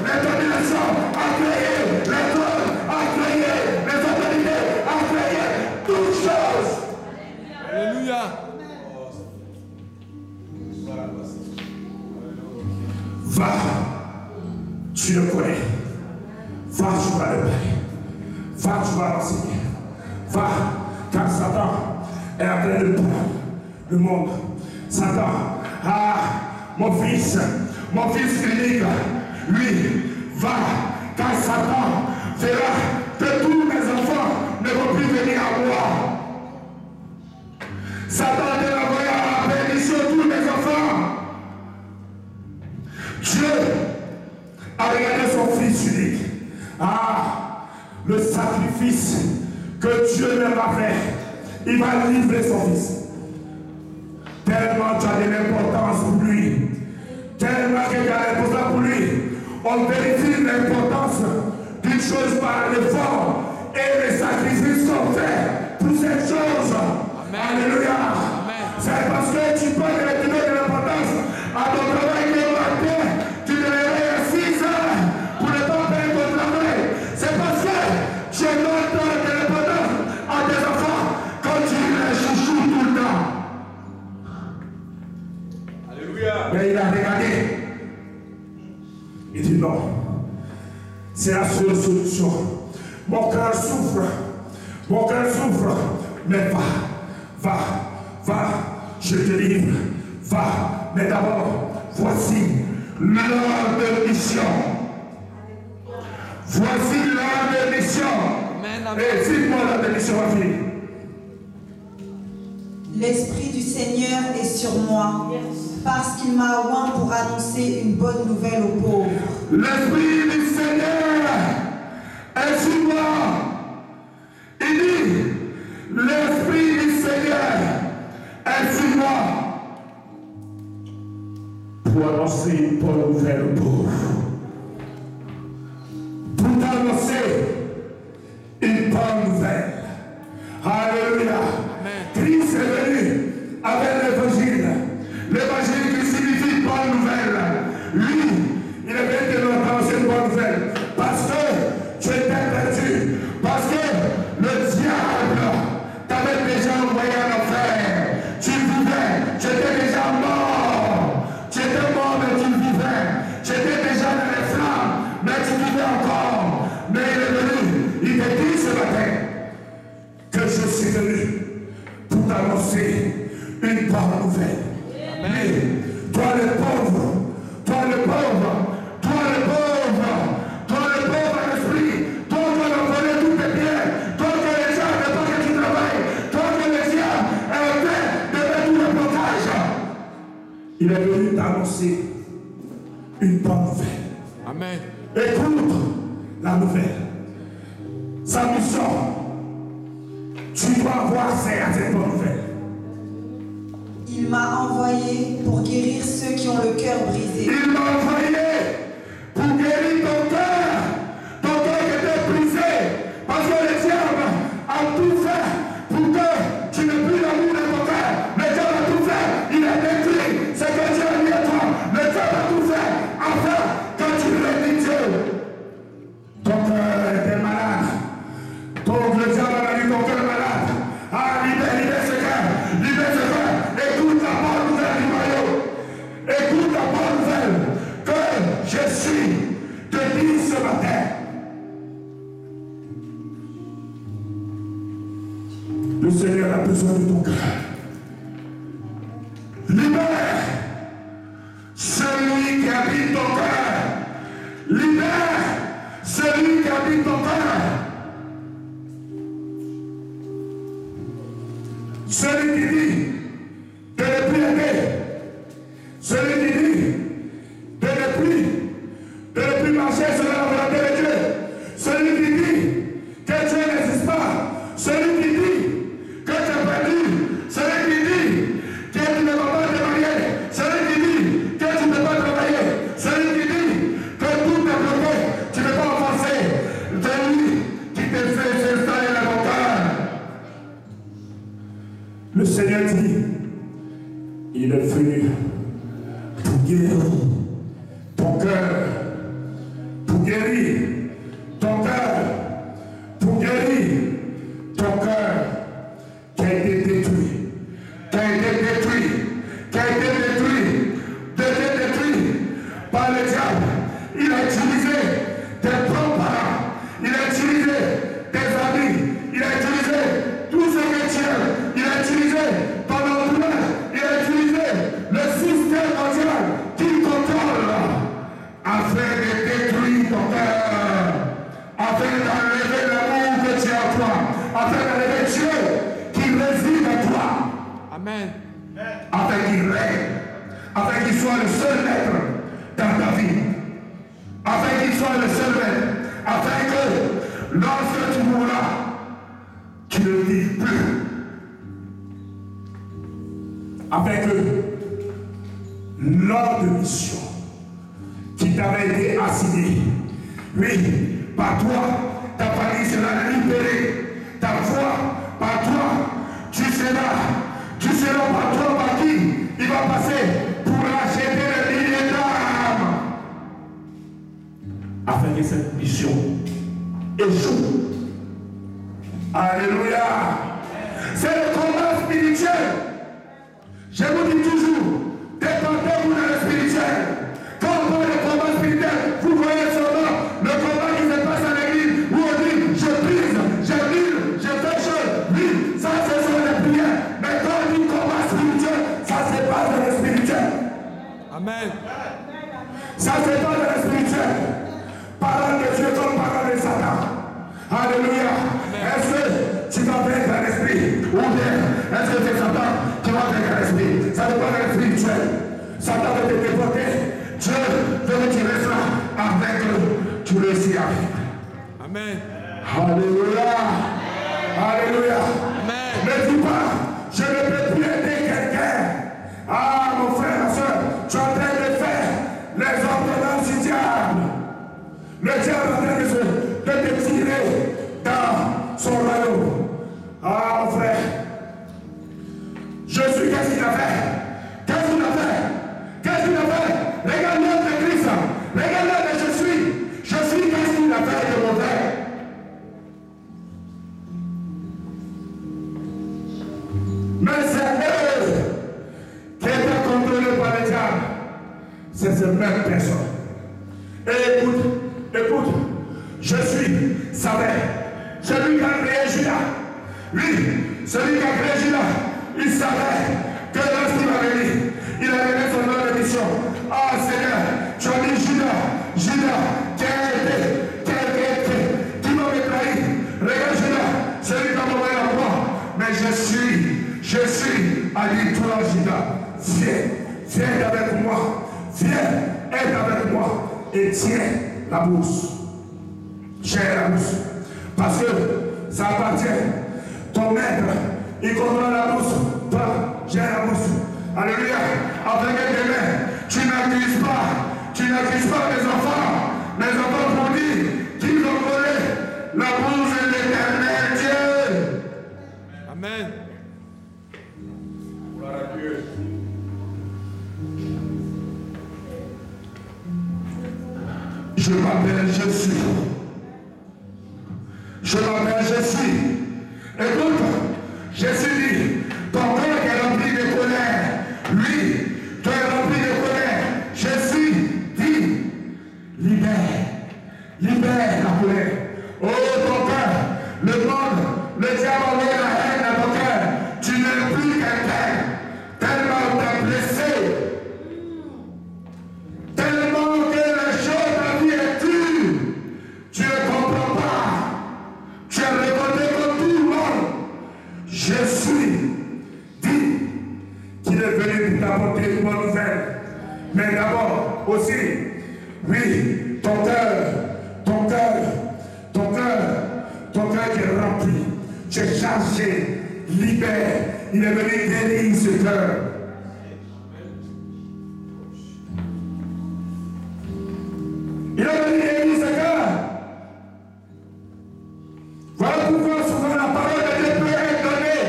les dominations, a créé les trônes, a créé les autorités, a créé toutes choses. Alléluia. Va, tu le connais. Va, tu vas le parler. Va, tu vas l'enseigner. Va, car Satan est en train de prendre le monde. Satan, mon fils unique, lui, va, car Satan verra que tous mes enfants ne vont plus venir à moi. Satan est envoyé à la perdition tous mes enfants. Dieu a regardé son fils unique. Le sacrifice que Dieu leur a fait, il va livrer son fils. Tellement tu as de l'importance pour lui. Tellement que tu as l'importance pour lui. On vérifie l'importance chose par l'effort et les sacrifices qu'on fait pour cette chose. Alléluia. C'est parce que tu parles de l'importance à ton travail que le matin, tu te réveilles à 6 heures pour ne pas faire ton travail. C'est parce que tu donnes de l'importance à tes enfants quand tu les chouchous tout le temps. Alléluia. Mais il a regardé. Il dit non. C'est la seule solution. Mon cœur souffre. Mon cœur souffre. Mais va, je te livre. Va. Mais d'abord, voici l'heure de mission. Voici l'heure de mission. Et dites-moi l'heure de mission, ma fille. L'Esprit du Seigneur est sur moi, parce qu'il m'a oint pour annoncer une bonne nouvelle aux pauvres. L'Esprit du Seigneur est sur moi. Il dit, l'Esprit du Seigneur est sur moi pour annoncer une bonne nouvelle aux pauvres. Pour annoncer une bonne nouvelle. Alléluia. Christ est venu avec l'évangile. L'évangile qui signifie bonne nouvelle. Lui, il est venu te annoncer une bonne nouvelle. Parce que tu étais perdu. Parce que le diable t'avait déjà envoyé en enfer. Tu vivais. Tu étais déjà mort. Tu étais mort, mais tu vivais. Tu étais déjà dans les flammes, mais tu vivais encore. Mais il est venu. Il te dit ce matin que je suis venu pour t'annoncer une bonne nouvelle. Mais toi le pauvre, toi le pauvre, toi le pauvre, toi le pauvre à l'esprit, toi qui as volé tous tes biens, toi que les gens ne pas que tu travailles, toi que les gens ont fait de mettre tout le blocage. Il est venu t'annoncer une bonne nouvelle. Amen. Écoute la nouvelle. Sa mission. Tu dois avoir accès à cette bonne nouvelle. Il m'a envoyé pour guérir ceux qui ont le cœur brisé. Il m'a envoyé pour guérir ton cœur qui était brisé. Parce que le diable a tout fait pour que tu n'aies plus l'amour de ton cœur. Le diable a tout fait. Il a détruit ce que Dieu a mis à toi. Le diable a tout fait afin que tu bénis Dieu. Ton cœur était malade. Le diable a mis ton cœur malade. Ah, libère ce cœur. Libère ce cœur. Écoute la bonne nouvelle du royaume. Écoute la bonne nouvelle que Jésus te dit ce matin. Le Seigneur a besoin de ton cœur. Libère celui qui habite ton cœur. Libère celui qui habite ton cœur. Celui qui dit de ne plus aimer. Celui qui dit de ne plus marcher selon la volonté de Dieu. Celui qui dit que Dieu n'existe pas. Celui qui dit que tu es perdu. Celui qui dit que tu ne vas pas te marier. Celui qui dit que tu ne peux pas travailler. Celui qui dit que tout est bloqué. Tu ne peux pas avancer. Celui qui te fait s'installer dans ton cœur. Le Seigneur dit, il est venu pour guérir ton cœur, pour guérir ton cœur, pour guérir ton cœur qui a été détruit, qui a été détruit, qui a été détruit par le diable. Il a utilisé tes propres parents, il a utilisé tes amis, il a utilisé tout ce que tu aimes. Il a utilisé ton entourage, il a utilisé le système mondial qui contrôle afin de détruire ton cœur, afin d'enlever l'amour que tu as en toi, afin d'enlever Dieu qui réside en toi. Amen. Afin qu'il règne, afin qu'il soit le seul maître dans ta vie, afin qu'il soit le seul maître, afin que lorsque tu mourras, tu ne vives plus. Afin que l'ordre de mission qui t'avait été assigné, oui, par toi, ta famille sera libérée, ta foi, par toi, tu seras par toi par qui il va passer pour racheter les milliers d'âmes. Afin que cette mission échoue. Alléluia. C'est le combat spirituel. Je vous dis toujours, dépendez-vous dans le spirituel. Quand on parle de combat spirituel, vous voyez seulement le combat qui se passe à l'église, où on dit, je brise, je brûle, je fais chaud. Oui, ça c'est sur les prières. Mais quand on dit combat spirituel, ça se passe dans le spirituel. Amen. Ça se passe dans le spirituel. Parole de Dieu comme parole de Satan. Alléluia. Est-ce que tu vas vaincre un esprit? Ou bien, est-ce que c'est Satan qui va vaincre un esprit? Ça dépend de spirituel. Satan veut te déporter. Dieu veut que tu restes là avec eux. Tu réussis avec. Amen. Alléluia. Alléluia. Amen. Ne dis pas, je ne peux plus aider quelqu'un. Ah, mon frère, ma soeur, tu es en train de faire les ordonnances du diable. Le diable est en train de te tirer dans son royaume. Ah, mon frère, je suis, qu'est-ce qu'il a fait? Qu'est-ce qu'il a fait? Qu'est-ce qu'il a fait? Regarde l'homme de Christ. Regarde l'homme de je suis. Je suis, qu'est-ce qu'il a fait de mauvais? Mais c'est eux qui étaient contrôlés par le diable. C'est ces mêmes personnes. Et écoute, je suis, savait, celui qui a créé Judas. Lui, celui qui a créé Judas, il savait que lorsqu'il va venir, il a donné son nom de mission. Ah Seigneur, tu as dit Judas, qui m'a trahi. Regarde Judas, celui qui a envoyé la croix. Mais je suis, a dit toi Judas, viens avec moi, viens, aide avec moi et tiens la bourse. Tiens la bourse. Parce que ça appartient. Ton maître, il contrôle la bourse. Toi, tiens la bourse. Alléluia. Afin que demain, tu n'accuses pas mes enfants. Mes enfants pour dire qu'ils ont volé la bourse de l'éternel Dieu. Amen. Gloire à Dieu. Je m'appelle Jésus. Je m'appelle Jésus. Écoute, Jésus dit, ton cœur est rempli de colère. Lui, tu es rempli de colère. Jésus dit, libère la colère. Oh, ton cœur, le monde, le diable a envoyé la haine dans ton cœur. Tu n'es plus quelqu'un. Tellement on t'a blessé. Tellement que les choses de la vie est dure. Tu ne comprends pas. Tu es révolté comme tout le monde. Jésus dit qu'il est venu pour t'apporter une bonne nouvelle. Mais d'abord aussi, oui, ton cœur qui est rempli. Tu es chargé, libère. Il est venu guérir ce cœur. Il est venu guérir ce cœur. Voilà pourquoi souvent la parole de Dieu peut être donnée.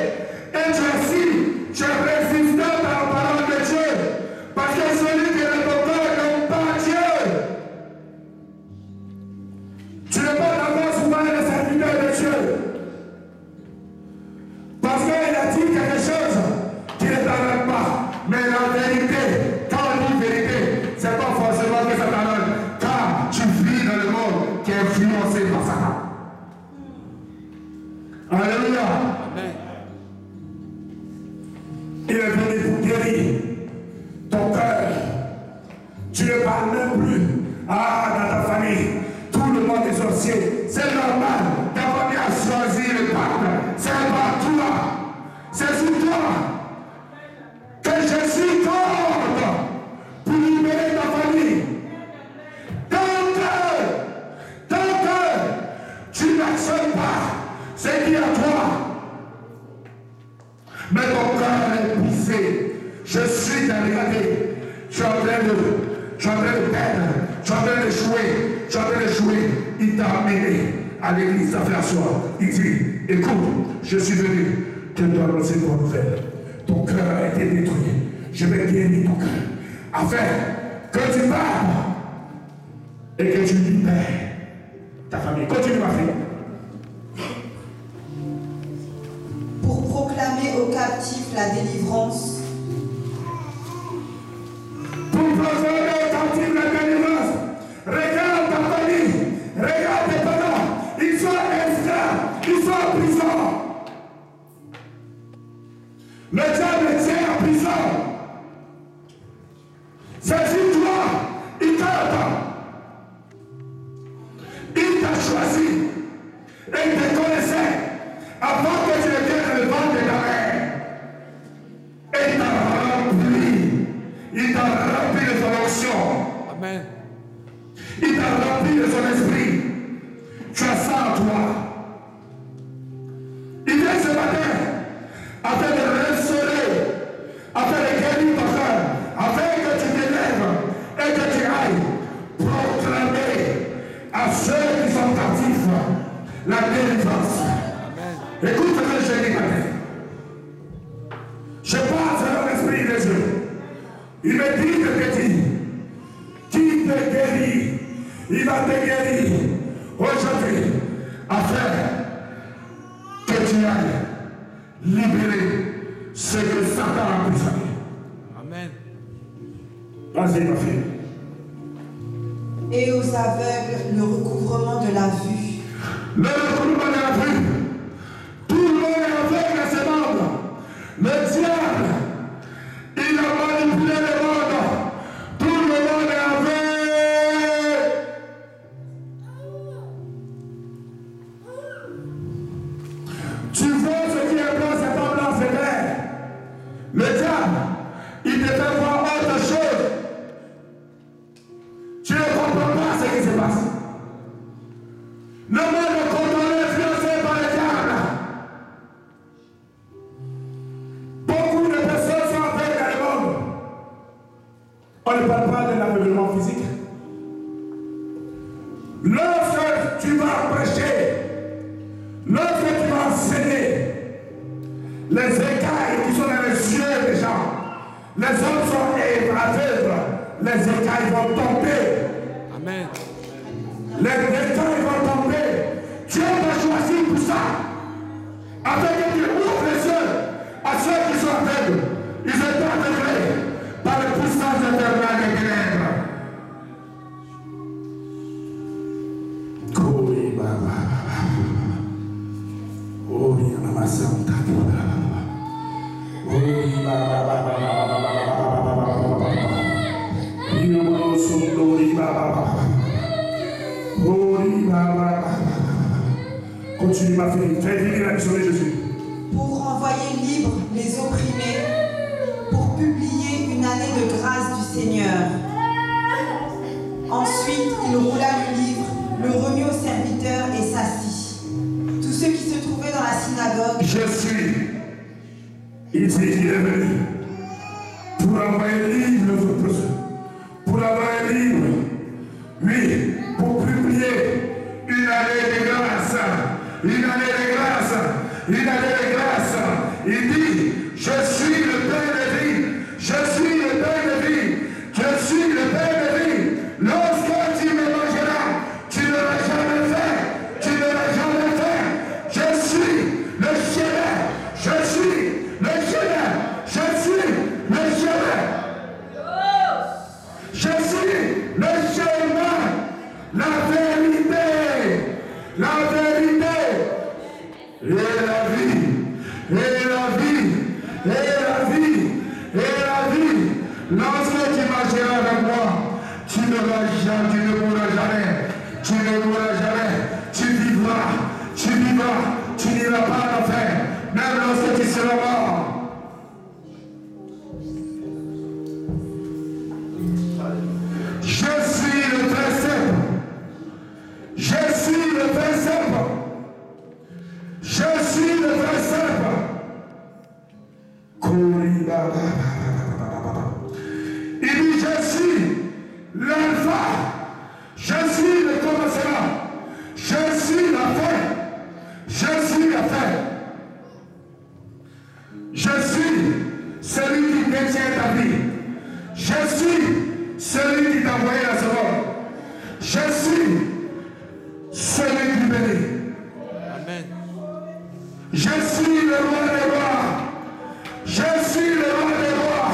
Et tu es assis, tu es résistant à la parole de Dieu. Parce que celui qui est dans ton cœur n'aime pas Dieu. Tu n'es pas d'abord souvent le serviteur de Dieu. Parce qu'il a dit quelque chose qui ne t'arrête pas. Mais la vérité, quand on dit vérité, c'est pas forcément que ça t'arrête. Car tu vis dans le monde qui est influencé par Satan. Alléluia. Amen. Il est venu pour guérir ton cœur. Tu ne parles même plus. Ah, dans ta famille, tout le monde est sorcier. C'est normal. Ta famille a choisi le pacte. C'est pas toi. C'est sur toi que je suis contre pour libérer ta famille. Tant que tu n'acceptes pas ce qui est à toi, mais ton cœur est brisé. Je suis dans regardez. Je suis en train de perdre. Je suis en train de jouer. Il t'a amené à l'église à faire soir. Il dit, écoute, je suis venu te donner une bonne nouvelle. ton cœur a été détruit. Je vais guérir ton cœur. Afin que tu parles et que tu libères ta famille. Continue ma fille. Pour proclamer aux captifs la délivrance. Pour proclamer aux captifs la délivrance. Regarde ta famille. Regarde tes parents. Ils sont esclaves. Ils sont en prison. Le diable tient en prison. Saisis-toi. Il t'attend. Il t'a choisi. Et il te connaissait avant que tu ne viennes dans le ventre de ta mère. Et il t'a rempli. Il t'a rempli de son onction. Amen. Il t'a rempli de son esprit. Tu as ça en toi. Il vient ce matin afin de restaurer, afin de guérir ton cœur, afin que tu t'élèves et que tu ailles proclamer à ceux qui sont captifs la délivrance. Écoute ce que je dis matin. Je passe dans l'esprit de Dieu. Il me dit de te dire qui te guérit. Il va te guérir aujourd'hui afin que tu ailles libérer ce que Satan a emprisonné. Amen. Vas-y ma fille. Et aux aveugles le recouvrement de la vue. Le recouvrement de la vue. Tout le monde est aveugle à ce monde. Le diable, il a manipulé le monde. Tout le monde est aveugle. Tu vois ce qui est blanc, c'est pas blanc, c'est vert. Le diable, il te fait voir autre chose. Tu ne comprends pas ce qui se passe. Le monde est contrôlé, influencé par le diable. Beaucoup de personnes sont aveugles dans le monde. On ne parle pas de l'aveuglement physique. Lorsque tu vas prêcher, lorsque tu vas enseigner, les écailles qui sont dans les yeux des gens, les hommes sont aveugles, les écailles vont tomber. Amen. Les écailles vont tomber. Dieu t'a choisi pour ça. Afin que tu ouvres les yeux à ceux qui sont aveugles. Ils sont aveuglés par la puissance éternelle des ténèbres. Continue ma fille, fais vivre la mission de Jésus. Pour renvoyer libres les opprimés, pour publier une année de grâce du Seigneur. Ensuite, il roula le livre, le remit au serviteur et s'assit. Tous ceux qui se trouvaient dans la synagogue. Je suis ici, il est venu pour envoyer libre votre personne, pour envoyer libre, oui, pour publier une année de grâce, une année de grâce, une année de grâce. Il dit, je suis le pain de vie, je suis le pain de vie, je suis le pain de vie. Lorsque tu me mangeras, tu n'auras jamais faim, tu n'auras jamais faim. Je suis le chemin, je suis le chemin, je suis le chemin. Je suis le chemin, la vérité, et la vie, et la vie, et la vie, et la vie. Lorsque tu marcheras avec moi, tu ne mourras jamais, tu ne mourras jamais, tu vivras, tu n'iras pas en enfer, même lorsque tu seras mort. Je suis le vrai cèpe. Je suis le vrai cèpe. Je suis le vrai cèpe. Il dit, je suis l'alpha. Je suis le commencement. Je suis la fin. Je suis la fin. Je suis envoyé la seconde. Je suis celui qui bénit. Amen. Je suis le roi des rois. Je suis le roi des rois.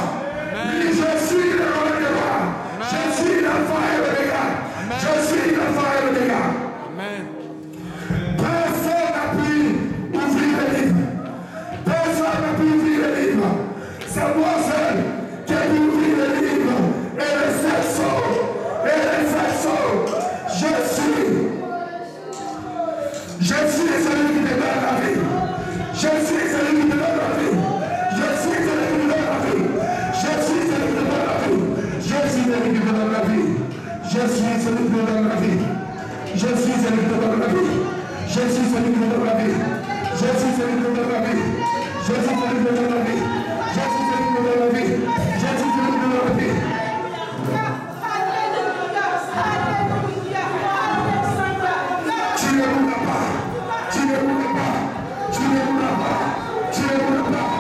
Oui, je suis le roi des rois. Je suis l'alpha et l'oméga. Je suis l'alpha et l'oméga. Amen. Personne n'a pu ouvrir le livre. Personne n'a pu ouvrir le livre. C'est moi seul qui ai pu ouvrir le livre. Et le cerceau. Et le cerceau. Je suis celui qui te donne la vie. Je suis celui qui te donne la vie. Je suis celui qui te donne la vie. Je suis celui qui te donne la vie. Je suis celui qui te donne la vie. Je suis celui qui te donne la vie. Je suis celui qui te donne la vie. Je suis celui qui te donne la vie. Je suis celui qui te donne la vie. Je suis celui qui te donne la vie. Je suis celui qui te donne la vie. Je suis celui qui te donne la vie. Tu ne mourras pas. Tu ne mourras pas. Tu ne mourras pas. Tu ne mourras pas.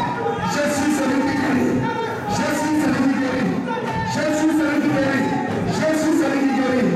Je suis celui qui guérit. Je suis celui qui guérit. Je suis celui qui guérit. Je suis celui qui guérit.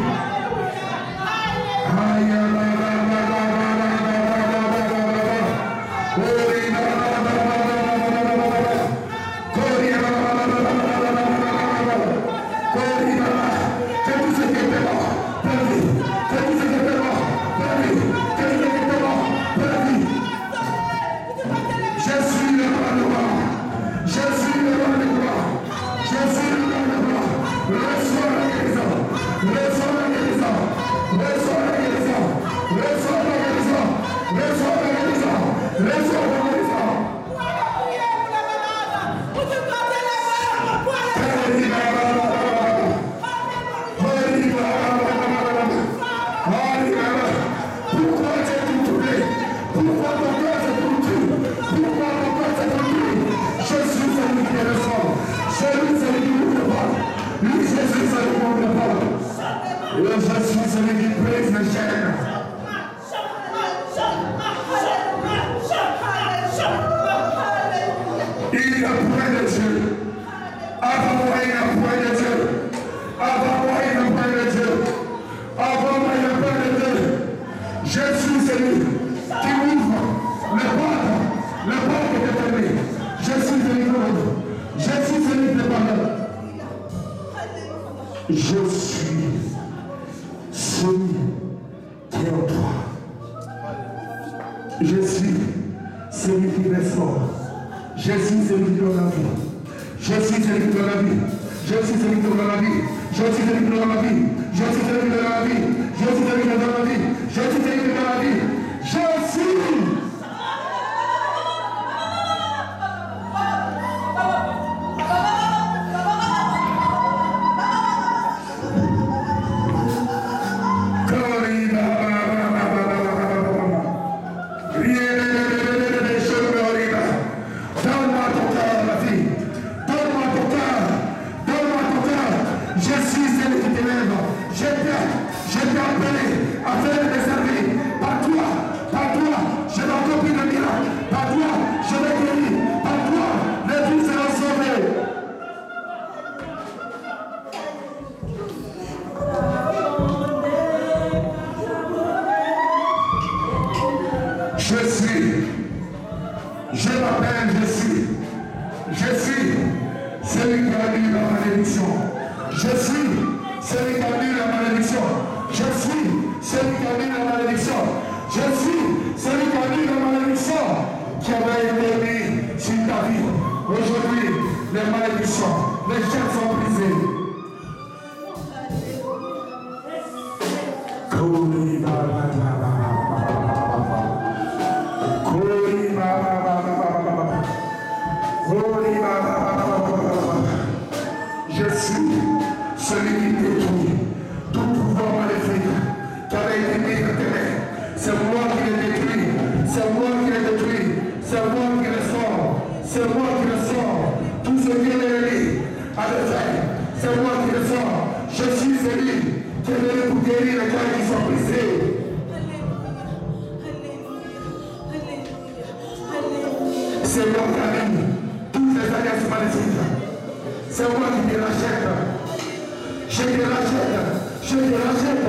Je te rachète. Je te rachète.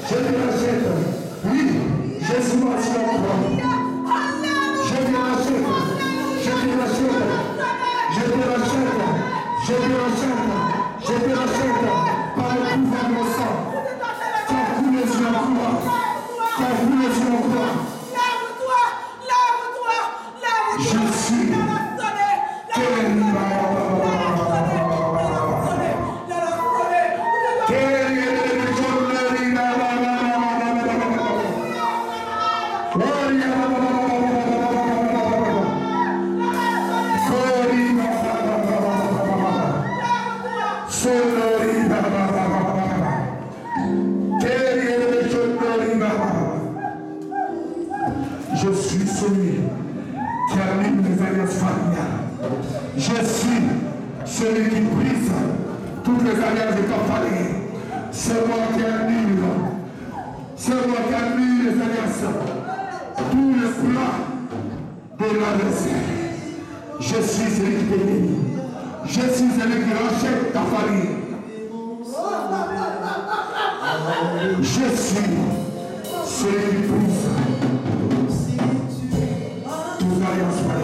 Je te rachète. Oui, Jésus m'a sur la croix. Je te rachète. Je te rachète. Je te rachète. Je te rachète. Je te rachète. Par le pouvoir de mon sang. Tu as coulé sur la croix. Tu as coulé sur la croix. Je suis. Je suis celui qui anime les alliances familiales. Je suis celui qui brise toutes les alliances de ta famille. C'est moi qui anime. C'est moi qui anime les alliances. Tous les plans de l'adversaire. Je suis celui qui bénit. Je suis celui qui rachète ta famille. Je suis celui qui brise toutes les alliances familiales.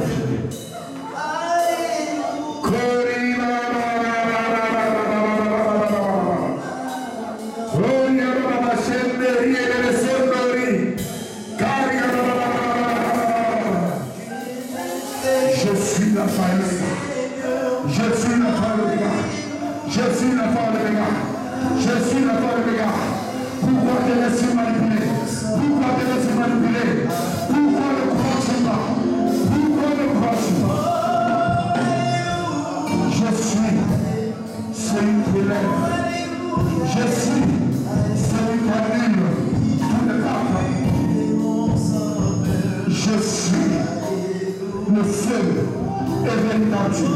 Je suis la famille. Je suis la famille. Je suis la famille. Je suis la famille. Pourquoi te laisser manipuler? Pourquoi te laisser manipuler? Pourquoi ne crois-tu pas? Pourquoi ne crois-tu pas? Je suis celui qui lève. Je suis celui qui anime tous les papes. Je suis le seul et véritable Dieu.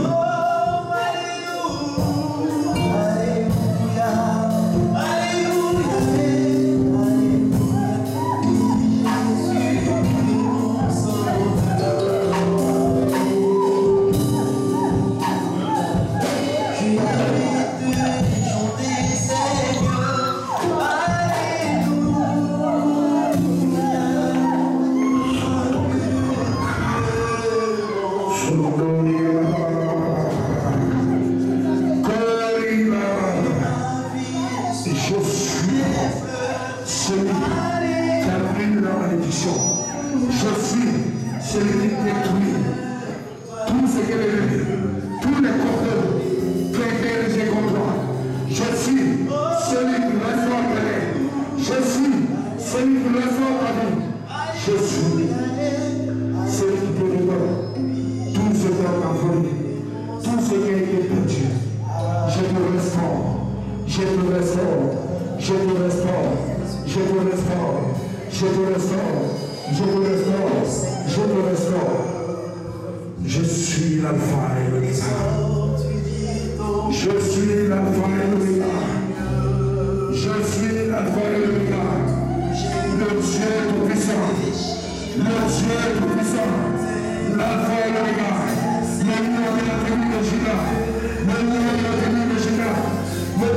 Je suis l'alpha et l'oméga. Je suis l'alpha et l'oméga. Je suis l'alpha et l'oméga. Le Dieu tout-puissant. Le Dieu tout-puissant. L'alpha et l'oméga. Le nom de la tribu de Juda. Le nom de la tribu de Juda. Le